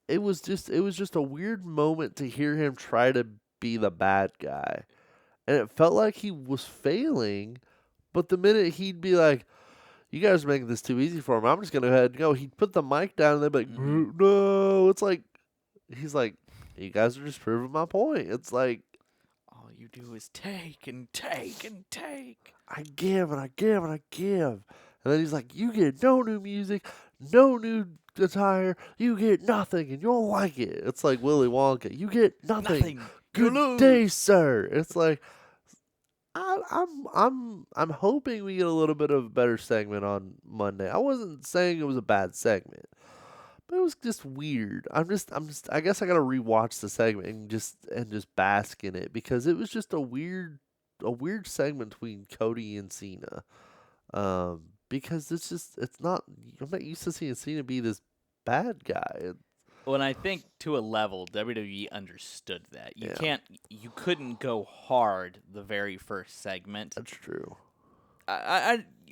it was just a weird moment to hear him try to be the bad guy. And it felt like he was failing, but the minute he'd be like, "You guys are making this too easy for him. I'm just gonna go ahead and go." He'd put the mic down and they'd be like, "No." It's like he's like, "You guys are just proving my point." It's like All you do is take and take and take. I give and I give and I give. And then he's like, "You get no new music, no new attire, you get nothing and you'll like it." It's like Willy Wonka. You get nothing. Nothing. You Good day, lose. sir. It's like I'm hoping we get a little bit of a better segment on Monday. I wasn't saying it was a bad segment, but it was just weird. I guess I gotta rewatch the segment and just bask in it because it was just a weird segment between Cody and Cena. Because it's not, I'm not used to seeing Cena be this bad guy. Well, and I think to a level, WWE understood that. Yeah. You couldn't go hard the very first segment. That's true.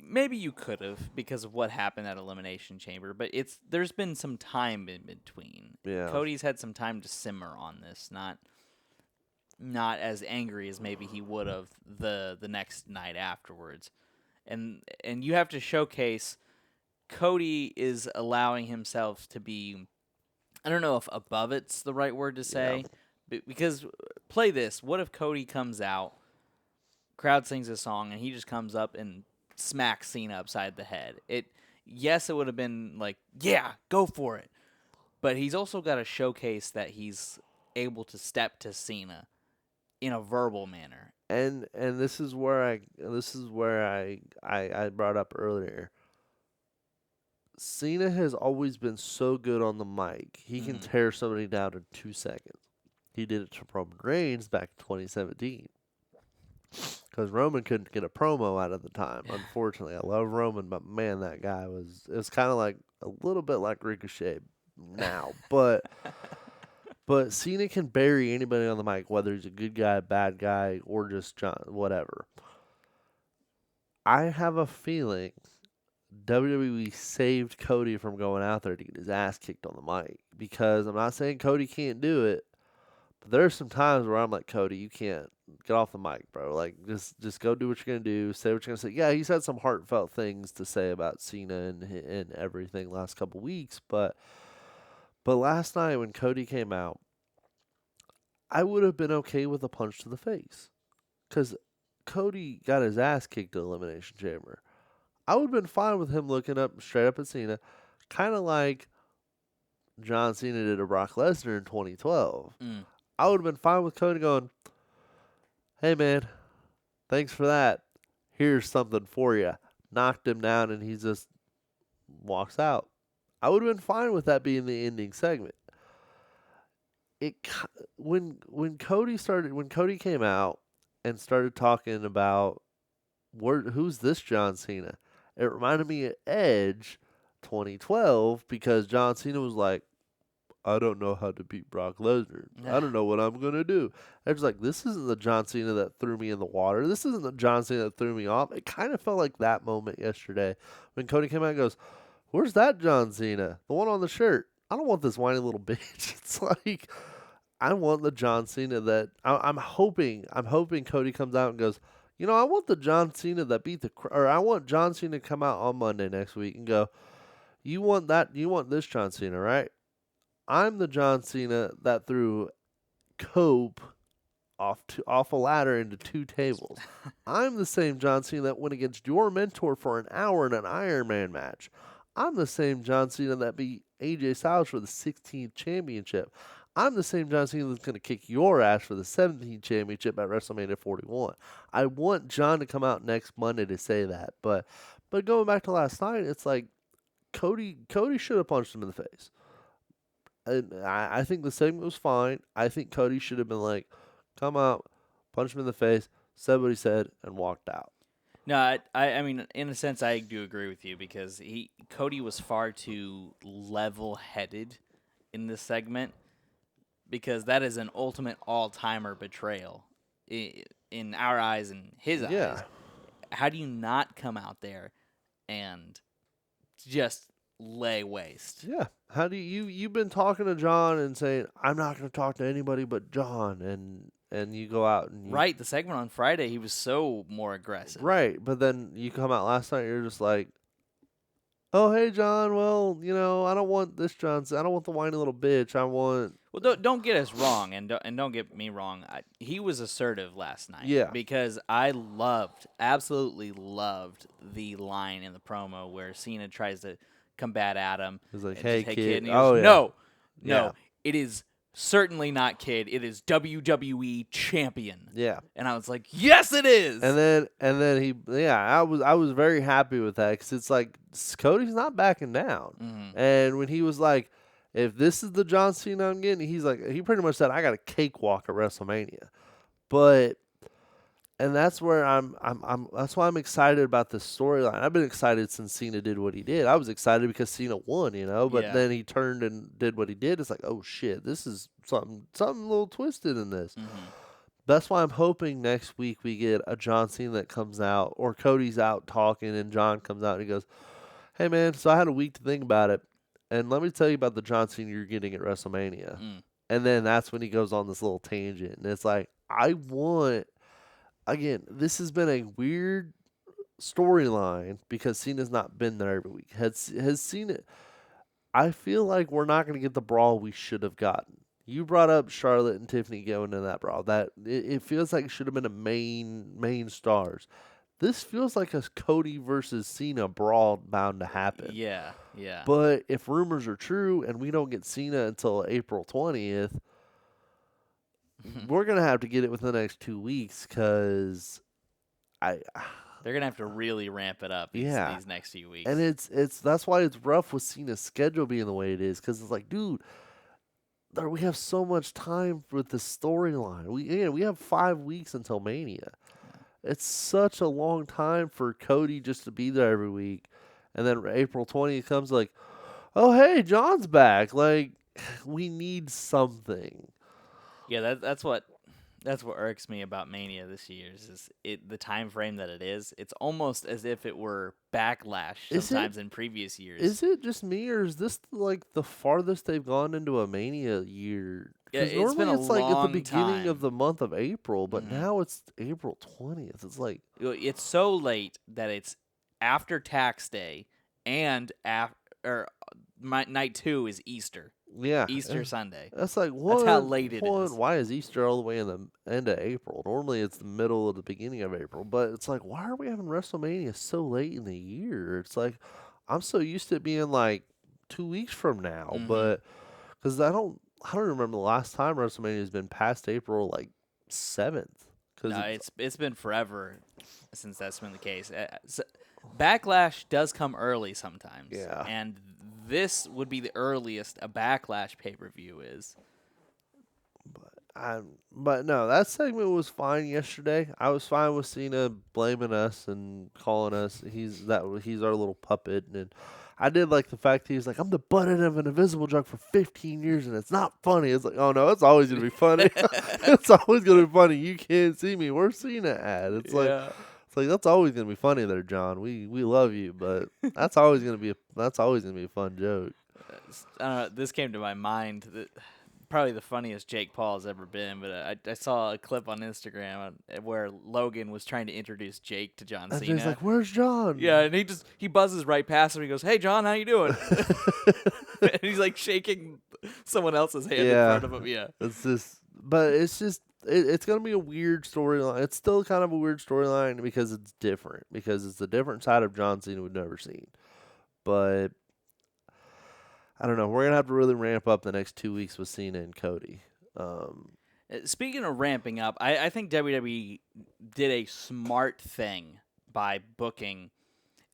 Maybe you could have because of what happened at Elimination Chamber, but there's been some time in between. Yeah. Cody's had some time to simmer on this, not as angry as maybe he would have the next night afterwards. And you have to showcase Cody is allowing himself to be, I don't know if above it's the right word to say, because play this. What if Cody comes out, crowd sings a song, and he just comes up and smacks Cena upside the head? Yes, it would have been like, yeah, go for it. But he's also got to showcase that he's able to step to Cena in a verbal manner. And this is where I brought up earlier. Cena has always been so good on the mic. He can tear somebody down in 2 seconds. He did it to Roman Reigns back in 2017. Because Roman couldn't get a promo out of the time. Unfortunately, I love Roman, but man, that guy it was kind of like a little bit like Ricochet now. But Cena can bury anybody on the mic, whether he's a good guy, bad guy, or just whatever. I have a feeling WWE saved Cody from going out there to get his ass kicked on the mic. Because I'm not saying Cody can't do it, but there's some times where I'm like, Cody, you can't. Get off the mic, bro. Like, just go do what you're going to do. Say what you're going to say. Yeah, he's had some heartfelt things to say about Cena and everything last couple weeks, but last night when Cody came out, I would have been okay with a punch to the face. Because Cody got his ass kicked at Elimination Chamber. I would have been fine with him looking up straight up at Cena, kind of like John Cena did to Brock Lesnar in 2012. I would have been fine with Cody going, "Hey, man, thanks for that. Here's something for you." Knocked him down and he just walks out. I would have been fine with that being the ending segment. When Cody came out and started talking about who's this John Cena, It reminded me of Edge 2012 because John Cena was like, I don't know how to beat Brock Lesnar. I don't know what I'm going to do. Edge's like, this isn't the John Cena that threw me in the water. This isn't the John Cena that threw me off. It kind of felt like that moment yesterday when Cody came out and goes, where's that John Cena? The one on the shirt. I don't want this whiny little bitch. It's like, I want the John Cena that I'm hoping Cody comes out and goes, I want the John Cena that beat or I want John Cena to come out on Monday next week and go, you want this John Cena, right? I'm the John Cena that threw Cope off a ladder into 2 tables. I'm the same John Cena that went against your mentor for an hour in an Iron Man match. I'm the same John Cena that beat AJ Styles for the 16th championship. I'm the same John Cena that's going to kick your ass for the 17th championship at WrestleMania 41. I want John to come out next Monday to say that. But going back to last night, it's like Cody should have punched him in the face. I think the segment was fine. I think Cody should have been like, come out, punch him in the face, said what he said, and walked out. No, I mean, in a sense, I do agree with you because Cody was far too level-headed in this segment because that is an ultimate all-timer betrayal in our eyes and his eyes. How do you not come out there and just lay waste? Yeah. How do you've been talking to John and saying, I'm not going to talk to anybody but John, and you go out and Right, the segment on Friday, he was so more aggressive. Right, but then you come out last night, you're just like, oh, hey, John, well, I don't want this John. I don't want the whiny little bitch. I want... Well, don't get us wrong, and don't get me wrong. He was assertive last night. Yeah. Because I absolutely loved the line in the promo where Cena tries to combat Adam. He's like, hey, kid. And he goes, no, Yeah. it is certainly not kid. It is WWE champion. Yeah. And I was like, yes, it is. And then I was very happy with that because it's like Cody's not backing down. Mm-hmm. And when he was like, if this is the John Cena I'm getting, he pretty much said, I got a cakewalk at WrestleMania. And that's where that's why I'm excited about this storyline. I've been excited since Cena did what he did. I was excited because Cena won, but then he turned and did what he did. It's like, oh shit, this is something a little twisted in this. Mm-hmm. That's why I'm hoping next week we get a John Cena that comes out, or Cody's out talking and John comes out and he goes, hey man, so I had a week to think about it, and let me tell you about the John Cena you're getting at WrestleMania. And then that's when he goes on this little tangent, and it's like, again, this has been a weird storyline because Cena's not been there every week. Has Cena... I feel like we're not going to get the brawl we should have gotten. You brought up Charlotte and Tiffany going into that brawl. That it feels like it should have been a main stars. This feels like a Cody versus Cena brawl bound to happen. Yeah. But if rumors are true and we don't get Cena until April 20th, we're going to have to get it within the next 2 weeks because they're going to have to really ramp it up these next few weeks. And it's that's why it's rough with Cena's schedule being the way it is because it's like, dude, we have so much time with the storyline. We have 5 weeks until Mania. It's such a long time for Cody just to be there every week. And then April 20th comes like, oh, hey, John's back. Like, we need something. Yeah, that's what irks me about Mania this year is the time frame that it is. It's almost as if it were Backlash sometimes in previous years. Is it just me, or is this like the farthest they've gone into a Mania year? Yeah, it's been a like at the beginning time. of the month of April, but now it's April 20th. It's like it's so late that it's after tax day and night 2 is Easter. Yeah, Easter Sunday. That's like that's how late it is. Why is Easter all the way in the end of April? Normally it's the middle of the beginning of April, but it's like, why are we having WrestleMania so late in the year? It's like I'm so used to it being like 2 weeks from now, but because I don't remember the last time WrestleMania has been past April like 7th. No, it's been forever since that's been the case. Backlash does come early sometimes. Yeah. And this would be the earliest a Backlash pay-per-view is. But But no, that segment was fine yesterday. I was fine with Cena blaming us and calling us he's our little puppet, and I did like the fact he was like, I'm the butt end of an invisible drug for 15 years and it's not funny. It's like, oh no, it's always gonna be funny. It's always gonna be funny. You can't see me. Where's Cena at? Yeah. It's like that's always gonna be funny there, John. We love you, but that's always gonna be a fun joke. I don't know. This came to my mind. Probably the funniest Jake Paul has ever been, but I saw a clip on Instagram where Logan was trying to introduce Jake to John And Cena. he's like, "Where's John?" Yeah, and he buzzes right past him. He goes, "Hey, John, how you doing?" And he's like shaking someone else's hand in front of him. Yeah, it's gonna be a weird storyline. It's still kind of a weird storyline because it's different, because it's a different side of John Cena we've never seen. But I don't know. We're gonna have to really ramp up the next 2 weeks with Cena and Cody. Speaking of ramping up, I think WWE did a smart thing by booking.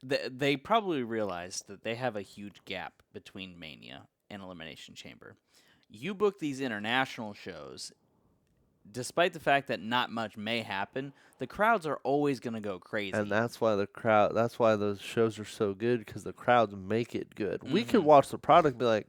They probably realized that they have a huge gap between Mania and Elimination Chamber. You book these international shows, despite the fact that not much may happen, the crowds are always going to go crazy. And that's why those shows are so good, because the crowds make it good. We could Mhm. watch the product and be like,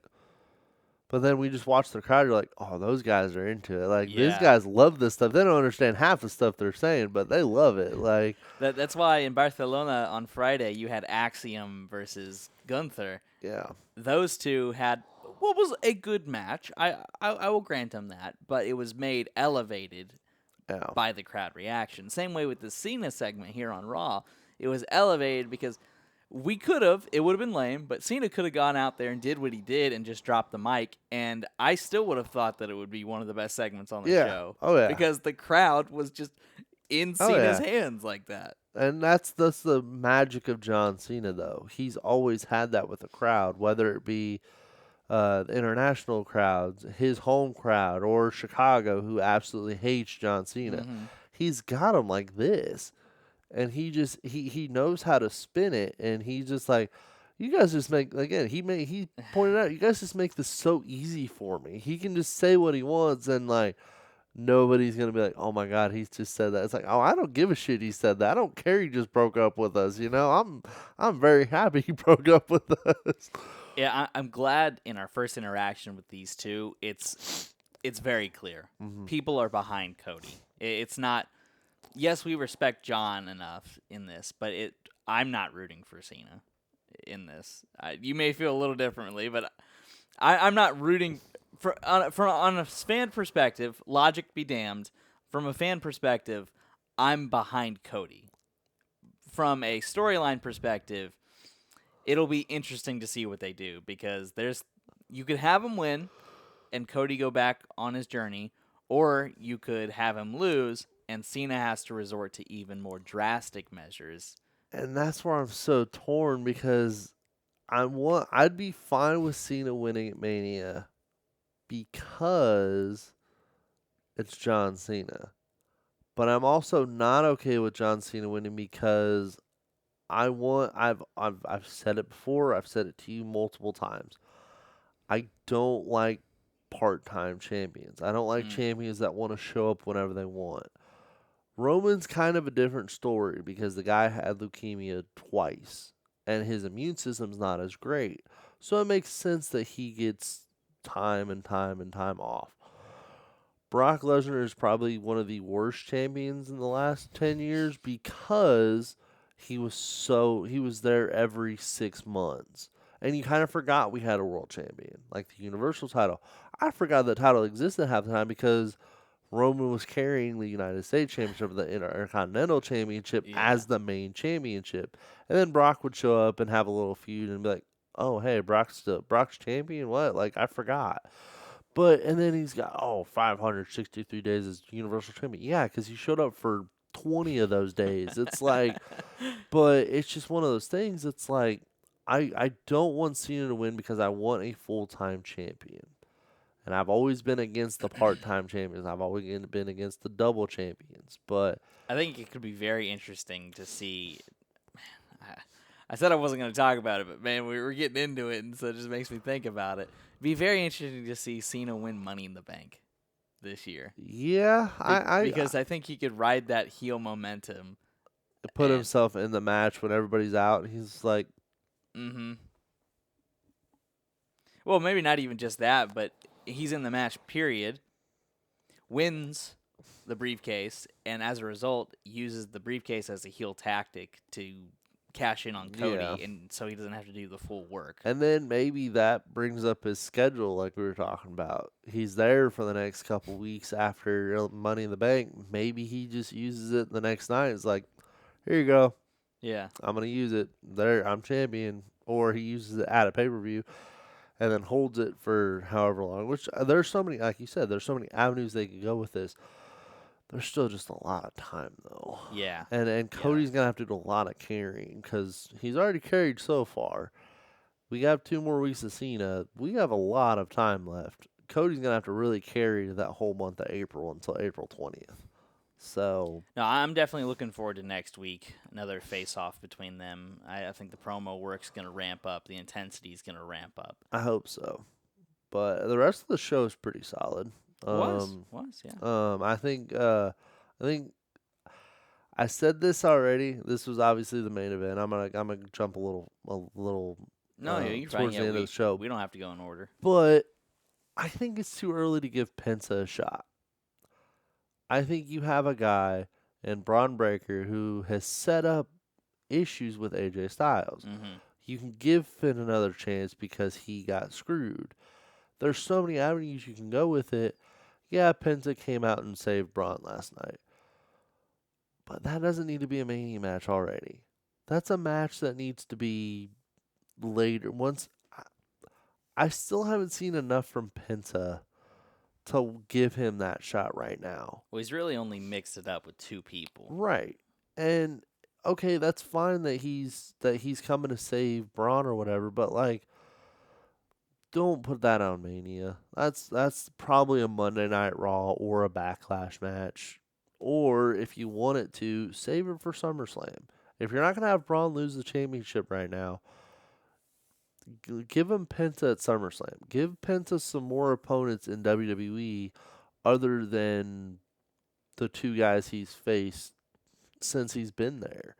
but then we just watch the crowd. You're like, oh, those guys are into it. Like, these Yeah. guys love this stuff. They don't understand half the stuff they're saying, but they love it. Like, That's why in Barcelona on Friday you had Axiom versus Gunther. yeah, Those two had what was a good match. I will grant them that, but it was made elevated yeah. by the crowd reaction. Same way with the Cena segment here on Raw. It was elevated because it would have been lame, but Cena could have gone out there and did what he did and just dropped the mic, and I still would have thought that it would be one of the best segments on the Yeah. show. Oh, yeah. Because the crowd was just in Oh, Cena's yeah. hands like that. And that's the magic of John Cena, though. He's always had that with the crowd, whether it be the international crowds, his home crowd, or Chicago, who absolutely hates John Cena. Mhm. He's got him like this, and he knows how to spin it, and he's just like, you guys just make, again, he pointed out, you guys just make this so easy for me. He can just say what he wants, and like, nobody's gonna be like, oh my god, he's just said that. It's like, oh, I don't give a shit he said that. I don't care he just broke up with us. I'm very happy he broke up with us. Yeah, I'm glad in our first interaction with these two, it's very clear. Mhm. People are behind Cody. It's not. Yes, we respect John enough in this, but I'm not rooting for Cena in this. You may feel a little differently, but I'm not rooting on a fan perspective. Logic be damned. From a fan perspective, I'm behind Cody. From a storyline perspective, it'll be interesting to see what they do, because you could have him win and Cody go back on his journey, or you could have him lose and Cena has to resort to even more drastic measures. And that's where I'm so torn, because I'd be fine with Cena winning at Mania because it's John Cena. But I'm also not okay with John Cena winning because I've said it before, I've said it to you multiple times. I don't like part-time champions. I don't like champions that want to show up whenever they want. Roman's kind of a different story because the guy had leukemia twice and his immune system's not as great. So it makes sense that he gets time and time and time off. Brock Lesnar is probably one of the worst champions in the last 10 years because he was there every 6 months. And you kind of forgot we had a world champion, like the Universal title. I forgot that title existed half the time because Roman was carrying the United States Championship, the Intercontinental Championship, as the main championship. And then Brock would show up and have a little feud and be like, oh, hey, Brock's champion? What? Like, I forgot. And then he's got, 563 days as Universal Champion. Yeah, because he showed up for 20 of those days. It's like, but it's just one of those things. It's like, I don't want Cena to win because I want a full-time champion. And I've always been against the part-time champions. I've always been against the double champions. But I think it could be very interesting to see. I said I wasn't going to talk about it, but man, we were getting into it, and so it just makes me think about it. It'd be very interesting to see Cena win Money in the Bank. this year. Yeah, Because I think he could ride that heel momentum. put himself in the match when everybody's out. He's like, Mm-hmm. Well, maybe not even just that, but he's in the match, period, wins the briefcase, and as a result, uses the briefcase as a heel tactic to cash in on Cody, yeah. and so he doesn't have to do the full work. And then maybe that brings up his schedule, like we were talking about. He's there for the next couple weeks after Money in the Bank. Maybe he just uses it the next night. It's like, here you go. Yeah. I'm gonna use it. There, I'm champion. Or he uses it at a pay per view and then holds it for however long. Which there's so many, like you said, there's so many avenues they could go with this. There's still just a lot of time though. Yeah. And Cody's gonna have to do a lot of carrying because he's already carried so far. We have 2 more weeks of CENA. We have a lot of time left. Cody's gonna have to really carry that whole month of April until April 20th. So No, I'm definitely looking forward to next week. Another face-off between them. I think the promo work's going to ramp up. The intensity's going to ramp up. I hope so. But the rest of the show is pretty solid. Was, yeah. I think I said this already. This was obviously the main event. I'm gonna jump a little No, you're fine. towards Yeah, the end of the show. we don't have to go in order. But I think it's too early to give Penta a shot. I think you have a guy in Braun Breaker who has set up issues with AJ Styles. Mm-hmm. You can give Finn another chance because he got screwed. There's so many avenues you can go with it. Yeah, Penta came out and saved Braun last night. But that doesn't need to be a Mania match already. That's a match that needs to be later. I still haven't seen enough from Penta to give him that shot right now. Well, he's really only mixed it up with 2 people. Right. And okay, that's fine that he's coming to save Braun or whatever, but like don't put that on Mania. That's probably a Monday Night Raw or a Backlash match. Or if you want it to, save it for SummerSlam. If you're not going to have Braun lose the championship right now, give him Penta at SummerSlam. Give Penta some more opponents in WWE other than the 2 guys he's faced since he's been there.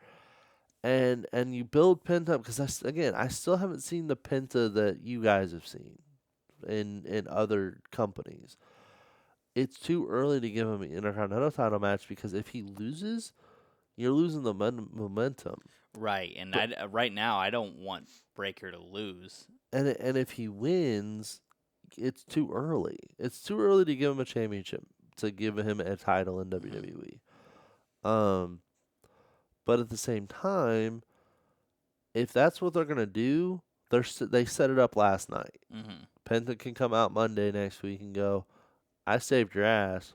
And you build Penta up because I still haven't seen the Penta that you guys have seen in other companies. It's too early to give him an Intercontinental title match because if he loses, you're losing the momentum. Right, and right now I don't want Breaker to lose. And if he wins, it's too early. It's too early to give him a championship, to give him a title in WWE. But at the same time, if that's what they're gonna do, they set it up last night. Mm-hmm. Penta can come out Monday next week and go, "I saved your ass.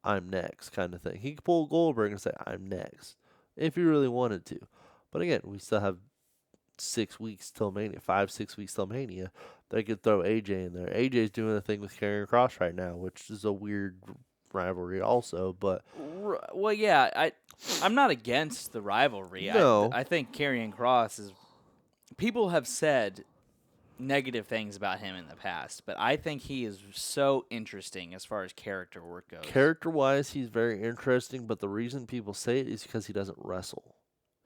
I'm next," kind of thing. He could pull Goldberg and say, "I'm next," if he really wanted to. But again, we still have 6 weeks till Mania, 5-6 weeks till Mania. They could throw AJ in there. AJ's doing a thing with Karrion Kross right now, which is a weird rivalry also. But well, yeah, I'm not against the rivalry. No. I think Karrion Kross is. People have said negative things about him in the past, but I think he is so interesting as far as character work goes. Character-wise, he's very interesting, but the reason people say it is because he doesn't wrestle.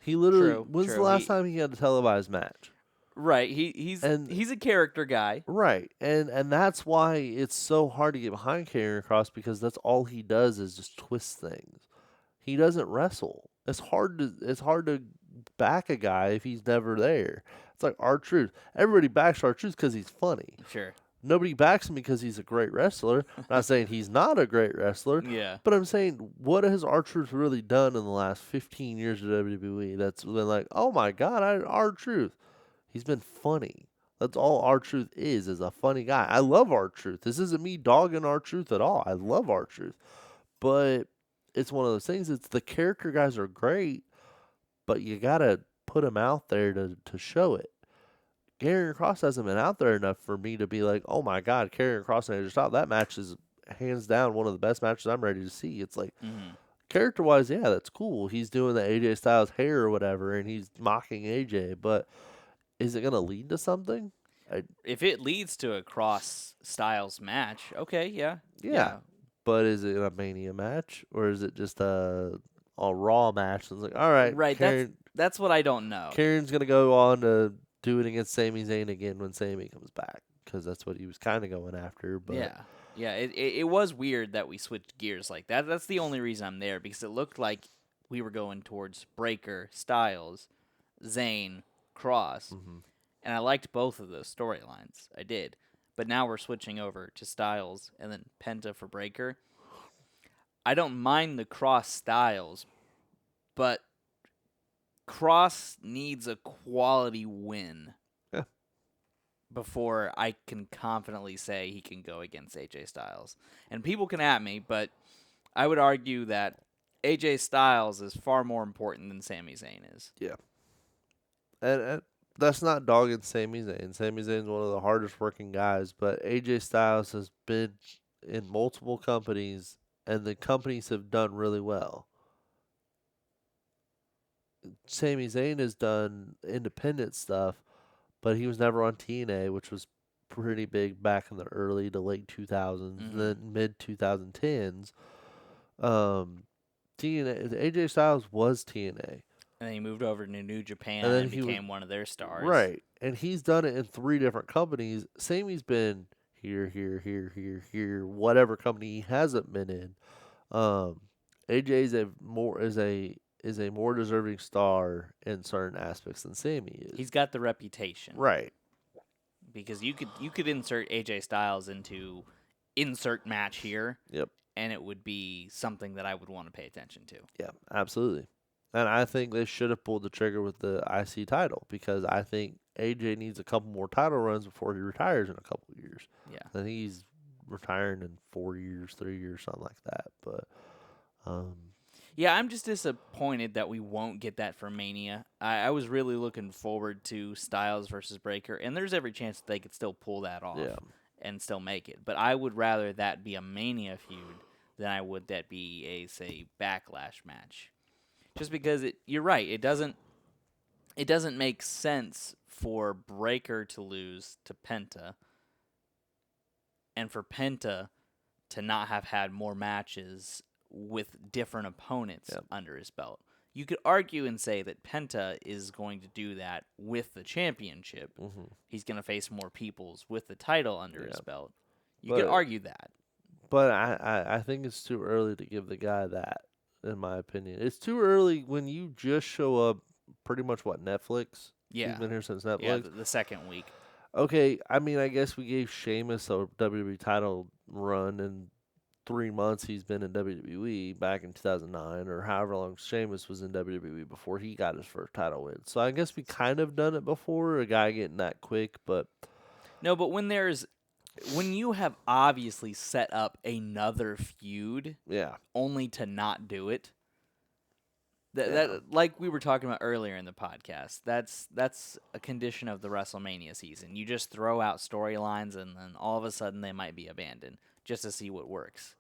He literally. When's the last time he had a televised match? Right. He's a character guy. Right. And that's why it's so hard to get behind Karrion Kross because that's all he does is just twist things. He doesn't wrestle. It's hard to back a guy if he's never there. It's like R-Truth. Everybody backs R-Truth because he's funny. Sure. Nobody backs him because he's a great wrestler. I'm not saying he's not a great wrestler. Yeah. But I'm saying, what has R-Truth really done in the last 15 years of WWE that's been like, oh my God, R-Truth. He's been funny. That's all R-Truth is a funny guy. I love R-Truth. This isn't me dogging R-Truth at all. I love R-Truth. But it's one of those things. It's the character guys are great, but you got to put them out there to show it. Karrion Kross hasn't been out there enough for me to be like, oh my God, Karrion Kross and AJ Styles. That match is hands down one of the best matches I'm ready to see. It's like, character-wise, yeah, that's cool. He's doing the AJ Styles hair or whatever, and he's mocking AJ, but is it going to lead to something? If it leads to a Cross Styles match, okay, yeah. But is it a Mania match or is it just a Raw match? It's like, all right, Right. That's what I don't know. Karen's gonna go on to do it against Sami Zayn again when Sami comes back because that's what he was kind of going after. But Yeah. It was weird that we switched gears like that. That's the only reason I'm there, because it looked like we were going towards Breaker, Styles, Zayn, Cross, and I liked both of those storylines. I did. But now we're switching over to Styles and then Penta for Breaker. I don't mind the Cross Styles, but Cross needs a quality win Yeah. before I can confidently say he can go against AJ Styles. And people can at me, but I would argue that AJ Styles is far more important than Sami Zayn is. yeah, and that's not dogging Sami Zayn. Sami Zayn's one of the hardest working guys, but AJ Styles has been in multiple companies, and the companies have done really well. Sami Zayn has done independent stuff, but he was never on TNA, which was pretty big back in the early to late 2000s, then mid 2010s. TNA, AJ Styles was TNA. And then he moved over to New Japan And then and became one of their stars. Right. And he's done it in 3 different companies. Sami's been here, whatever company he hasn't been in. AJ is a more deserving star in certain aspects than Sami is. He's got the reputation. Right. Because you could insert AJ Styles into insert match here. Yep. And it would be something that I would want to pay attention to. Yeah, absolutely. And I think they should have pulled the trigger with the IC title because I think AJ needs a couple more title runs before he retires in a couple of years. Yeah. I think he's retiring in 4 years, 3 years, something like that. But yeah, I'm just disappointed that we won't get that for Mania. I was really looking forward to Styles versus Breaker, and there's every chance that they could still pull that off and still make it. But I would rather that be a Mania feud than I would that be a, say, Backlash match. Just because you're right, it doesn't make sense for Breaker to lose to Penta and for Penta to not have had more matches with different opponents under his belt. You could argue and say that Penta is going to do that with the championship. He's going to face more peoples with the title under his belt. You could argue that. But I think it's too early to give the guy that, in my opinion. It's too early when you just show up pretty much, Netflix? Yeah. He's been here since Netflix? Yeah, the second week. Okay, I mean, I guess we gave Sheamus a WWE title run, and 3 months he's been in WWE back in 2009, or however long Sheamus was in WWE before he got his first title win. So I guess we kind of done it before, a guy getting that quick, but... No, but when you have obviously set up another feud, only to not do it, that like we were talking about earlier in the podcast, that's a condition of the WrestleMania season. You just throw out storylines, and then all of a sudden they might be abandoned just to see what works.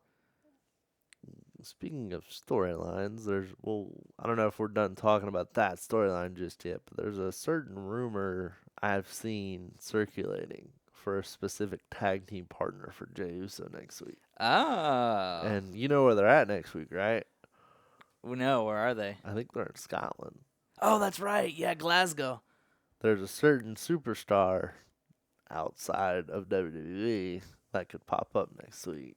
Speaking of storylines, I don't know if we're done talking about that storyline just yet, but there's a certain rumor I've seen circulating for a specific tag team partner for Jey Uso next week. Oh. And you know where they're at next week, right? No, where are they? I think they're in Scotland. Oh, that's right. Yeah, Glasgow. There's a certain superstar outside of WWE that could pop up next week.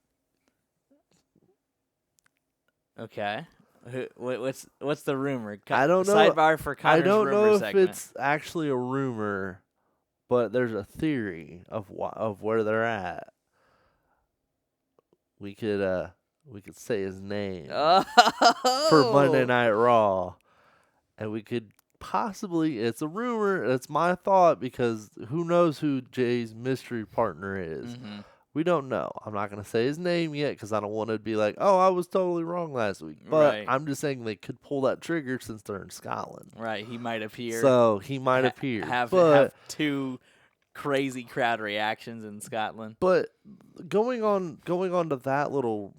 Okay. What's the rumor? I don't know. Sidebar for Connor's I don't know if segment. it's actually a rumor, but there's a theory of where they're at. We could say his name for Monday Night Raw, and we could possibly. It's a rumor. It's my thought because who knows who Jay's mystery partner is. We don't know. I'm not going to say his name yet because I don't want to be like, oh, I was totally wrong last week. But I'm just saying they could pull that trigger since they're in Scotland. Right. He might appear. So he might appear. Have 2 crazy crowd reactions in Scotland. But going on to that little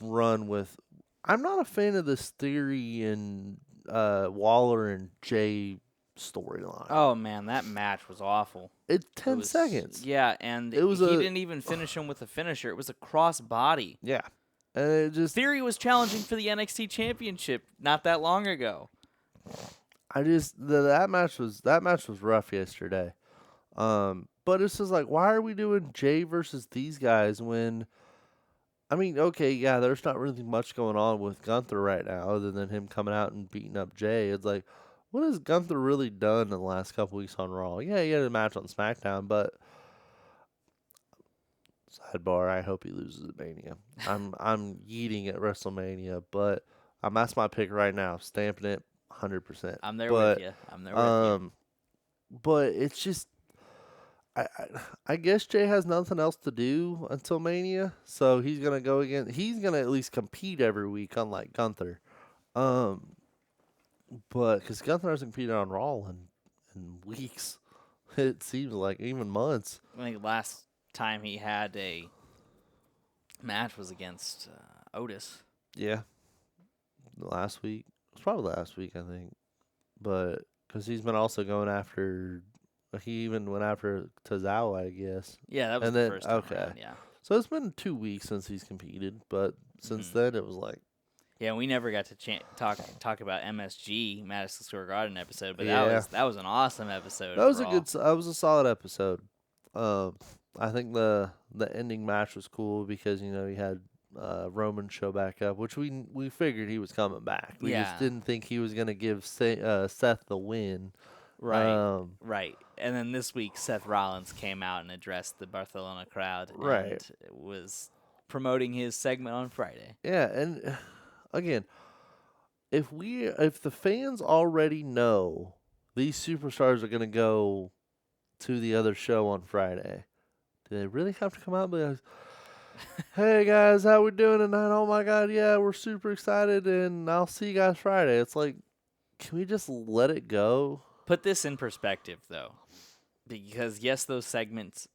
run with, I'm not a fan of this theory and Waller and Jay storyline. Oh man, that match was awful. It's 10 seconds. Yeah, and he didn't even finish him with a finisher. It was a cross body. Yeah. And it just, Theory was challenging for the NXT Championship not that long ago. that match was rough yesterday. But it's just like, why are we doing Jay versus these guys when, I mean, okay, yeah, there's not really much going on with Gunther right now other than him coming out and beating up Jay. It's like, what has Gunther really done in the last couple weeks on Raw? Yeah, he had a match on SmackDown, but sidebar, I hope he loses at Mania. I'm yeeting at WrestleMania, but that's my pick right now, stamping it 100%. I'm there But with you. I'm there with you. but it's just, I, I I guess Jay has nothing else to do until Mania, so he's gonna go again. He's gonna at least compete every week, unlike Gunther. Um, but because Gunther hasn't competed on Raw in weeks, it seems like even months. I think last time he had a match was against Otis. Yeah, last week. It was probably last week, I think. But because he's been also going after, he even went after Tozawa, I guess. Yeah, that was And the then first time okay, around, yeah. so it's been 2 weeks since he's competed, but since then it was like, Yeah, we never got to talk about MSG Madison Square Garden episode, but Yeah. that was an awesome episode. that was overall. that was a solid episode. I think the ending match was cool because he had Roman show back up, which we figured he was coming back. We just Yeah. didn't think he was gonna give Seth the win. Right, right. And then this week, Seth Rollins came out and addressed the Barcelona crowd, Right. and was promoting his segment on Friday. Yeah, and again, if the fans already know these superstars are gonna go to the other show on Friday, do they really have to come out and be like, "Hey guys, how we doing tonight? Oh my God, yeah, we're super excited, and I'll see you guys Friday." It's like, can we just let it go? Put this in perspective, though, because yes, those segments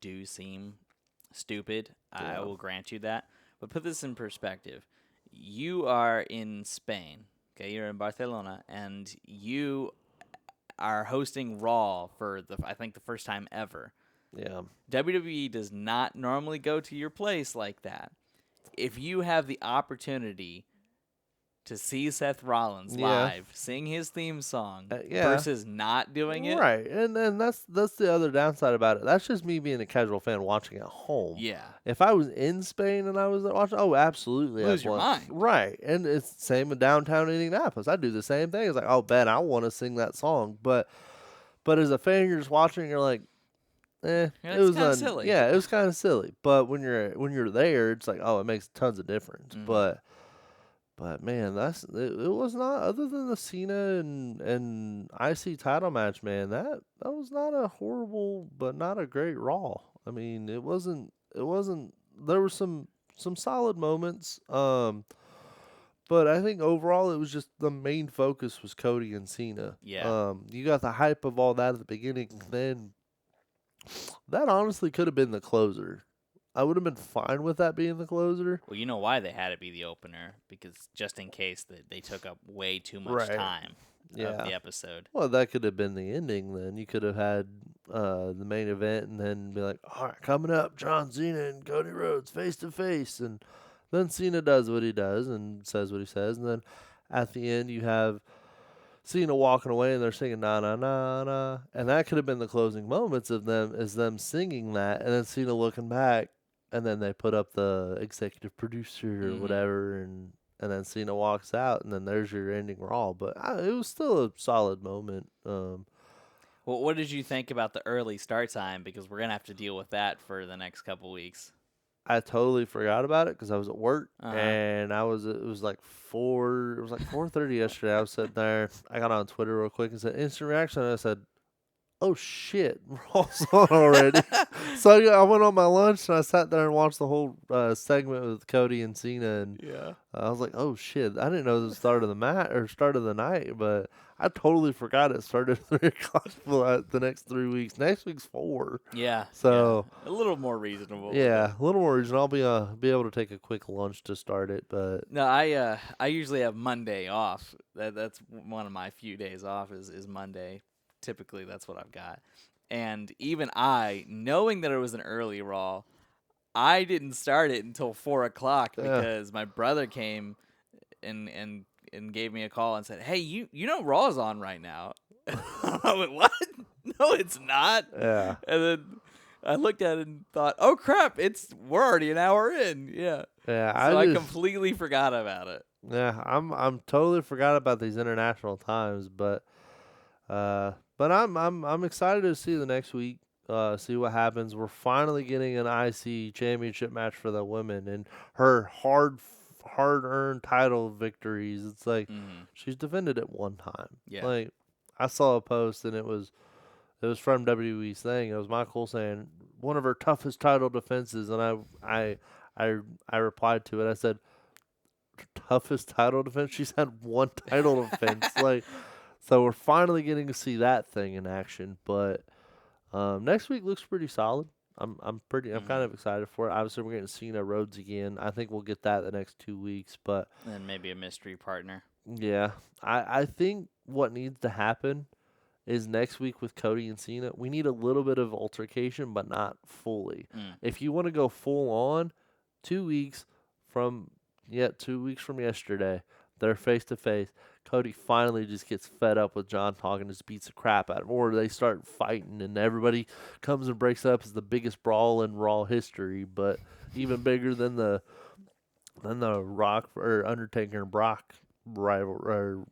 do seem stupid. I Yeah. will grant you that. But put this in perspective. You are in Spain, okay? You're in Barcelona, and you are hosting Raw for I think the first time ever. Yeah, WWE does not normally go to your place like that. If you have the opportunity to see Seth Rollins Yeah. live sing his theme song yeah. versus not doing it, Right, and that's the other downside about it. That's just me being a casual fan watching at home. yeah, If I was in Spain and I was watching, oh, absolutely, Lose I'd your want- mind. Right, and it's the same in downtown Indianapolis. I do the same thing. It's like, oh, Ben, I want to sing that song, but as a fan, you're just watching, you're like, Yeah, it it's was kinda silly. Yeah, it was kind of silly. But when you're there, it's like, oh, it makes tons of difference. Mhm. But man, it was not, other than the Cena and IC title match, man. That was not a horrible, but not a great Raw. I mean, it wasn't. There were some solid moments. But I think overall it was just the main focus was Cody and Cena. Yeah. You got the hype of all that at the beginning. Then that honestly could have been the closer. I would have been fine with that being the closer. Well, you know why they had it be the opener, because just in case that they took up way too much Right. time of the episode. Well, that could have been the ending then. You could have had the main event and then be like, all right, coming up, John Cena and Cody Rhodes face to face. And then Cena does what he does and says what he says. And then at the end, you have Cena walking away and they're singing na na na na. And that could have been the closing moments of them singing that. And then Cena looking back. And then they put up the executive producer or Mhm. whatever. And then Cena walks out, and then there's your ending Raw. But it was still a solid moment. Well, what did you think about the early start time? Because we're gonna have to deal with that for the next couple weeks. I totally forgot about it because I was at work, Uh-huh. and it was like 4:30 yesterday. I was sitting there. I got on Twitter real quick and said instant reaction. And I said, "Oh shit, Raw's on already." So I went on my lunch and I sat there and watched the whole segment with Cody and Cena, and Yeah. I was like, "Oh shit!" I didn't know the start of start of the night, but I totally forgot it started at 3 o'clock for the next 3 weeks. Next week's 4. Yeah. So yeah. A little more reasonable. with yeah, it. a little more reason. I'll be able to take a quick lunch to start it, but No, I usually have Monday off. That's one of my few days off is Monday. Typically, that's what I've got. And even I, knowing that it was an early Raw, I didn't start it until 4:00 Yeah. because my brother came and gave me a call and said, "Hey, you know Raw's on right now." I went, "What? No, it's not." Yeah. And then I looked at it and thought, "Oh crap, we're already an hour in." Yeah. Yeah. So I completely forgot about it. Yeah, I'm totally forgot about these international times, but I'm excited to see the next week. See what happens. We're finally getting an IC championship match for the women and her hard earned title victories. It's like she's defended it one time. Yeah. Like I saw a post and it was from WWE's thing. It was Michael saying one of her toughest title defenses, and I replied to it. I said, toughest title defense. She's had one title defense. Like, so we're finally getting to see that thing in action. But next week looks pretty solid. I'm kind of excited for it. Obviously, we're getting CENA Rhodes again. I think we'll get that the next 2 weeks. But And maybe a mystery partner. yeah, I think what needs to happen is next week with Cody and Cena, we need a little bit of altercation, but not fully. If you want to go full on, 2 weeks from 2 weeks from yesterday, they're face to face. Cody finally just gets fed up with John talking and just beats the crap out of him, or they start fighting and everybody comes and breaks up as the biggest brawl in Raw history, but even bigger than the Rock or Undertaker and Brock rival or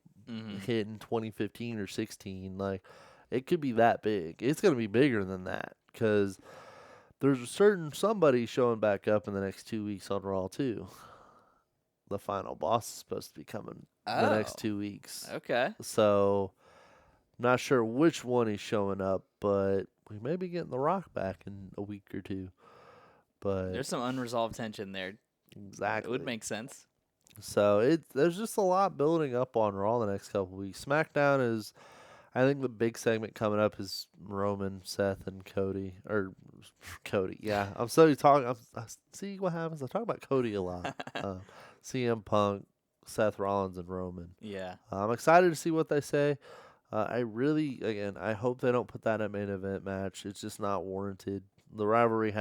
hit in 2015 or 16. Like, it could be that big. It's going to be bigger than that because there's a certain somebody showing back up in the next 2 weeks on Raw too. The final boss is supposed to be coming the next 2 weeks. Okay. So, not sure which one he's showing up, but we may be getting The Rock back in a week or two. But there's some unresolved tension there. Exactly. It would make sense. So there's just a lot building up on Raw the next couple weeks. SmackDown is, I think the big segment coming up is Roman, Seth, and Cody. Or Cody, yeah. I'm so talking. See what happens. I talk about Cody a lot. CM Punk, Seth Rollins, and Roman. Yeah. I'm excited to see what they say. I hope they don't put that in a main event match. It's just not warranted. The rivalry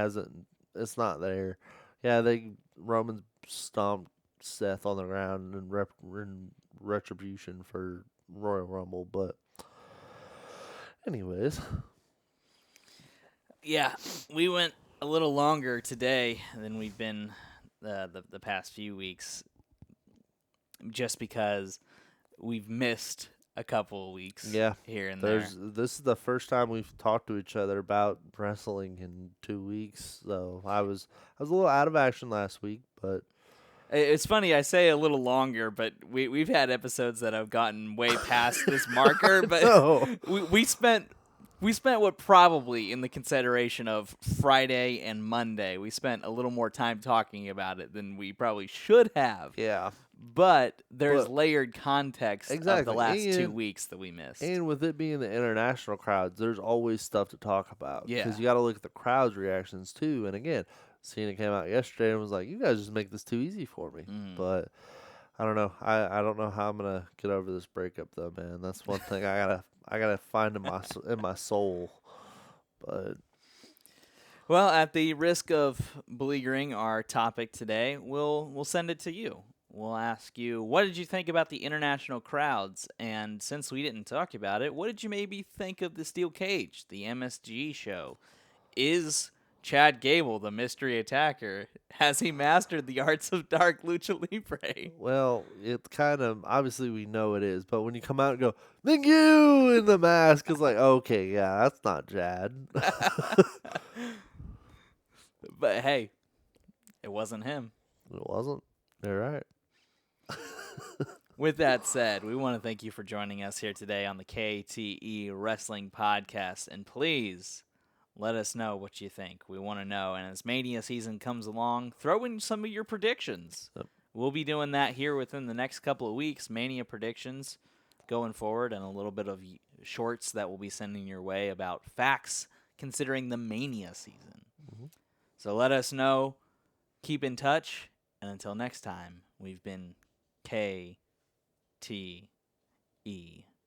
it's not there. Yeah, Roman stomped Seth on the ground in retribution for Royal Rumble, but anyways. Yeah, we went a little longer today than we've been the past few weeks, just because we've missed a couple of weeks. Yeah, here and there. This is the first time we've talked to each other about wrestling in 2 weeks. So I was a little out of action last week, but it's funny, I say a little longer, but we've had episodes that have gotten way past this marker. But we spent what probably in the consideration of Friday and Monday, we spent a little more time talking about it than we probably should have. Yeah. But there's layered context of the last 2 weeks that we missed. And with it being the international crowds, there's always stuff to talk about. Yeah. Because you got to look at the crowd's reactions too. And again, Cena came out yesterday and was like, "You guys just make this too easy for me." But I don't know. I don't know how I'm gonna get over this breakup though, man. That's one thing I gotta find in my soul. But well, at the risk of beleaguering our topic today, we'll send it to you. We'll ask you, what did you think about the international crowds? And since we didn't talk about it, what did you maybe think of the Steel Cage, the MSG show? Is Chad Gable the mystery attacker? Has he mastered the arts of dark lucha libre? Well, it's kind of, obviously we know it is, but when you come out and go, "Thank you," in the mask, it's like, okay, yeah, that's not Chad. But hey, it wasn't him. It wasn't. You're right. With that said, we want to thank you for joining us here today on the KTE Wrestling Podcast. And please let us know what you think. We want to know. And as Mania season comes along, throw in some of your predictions. Yep. We'll be doing that here within the next couple of weeks. Mania predictions going forward, and a little bit of shorts that we'll be sending your way about facts considering the Mania season. So let us know. Keep in touch. And until next time, we've been KTE.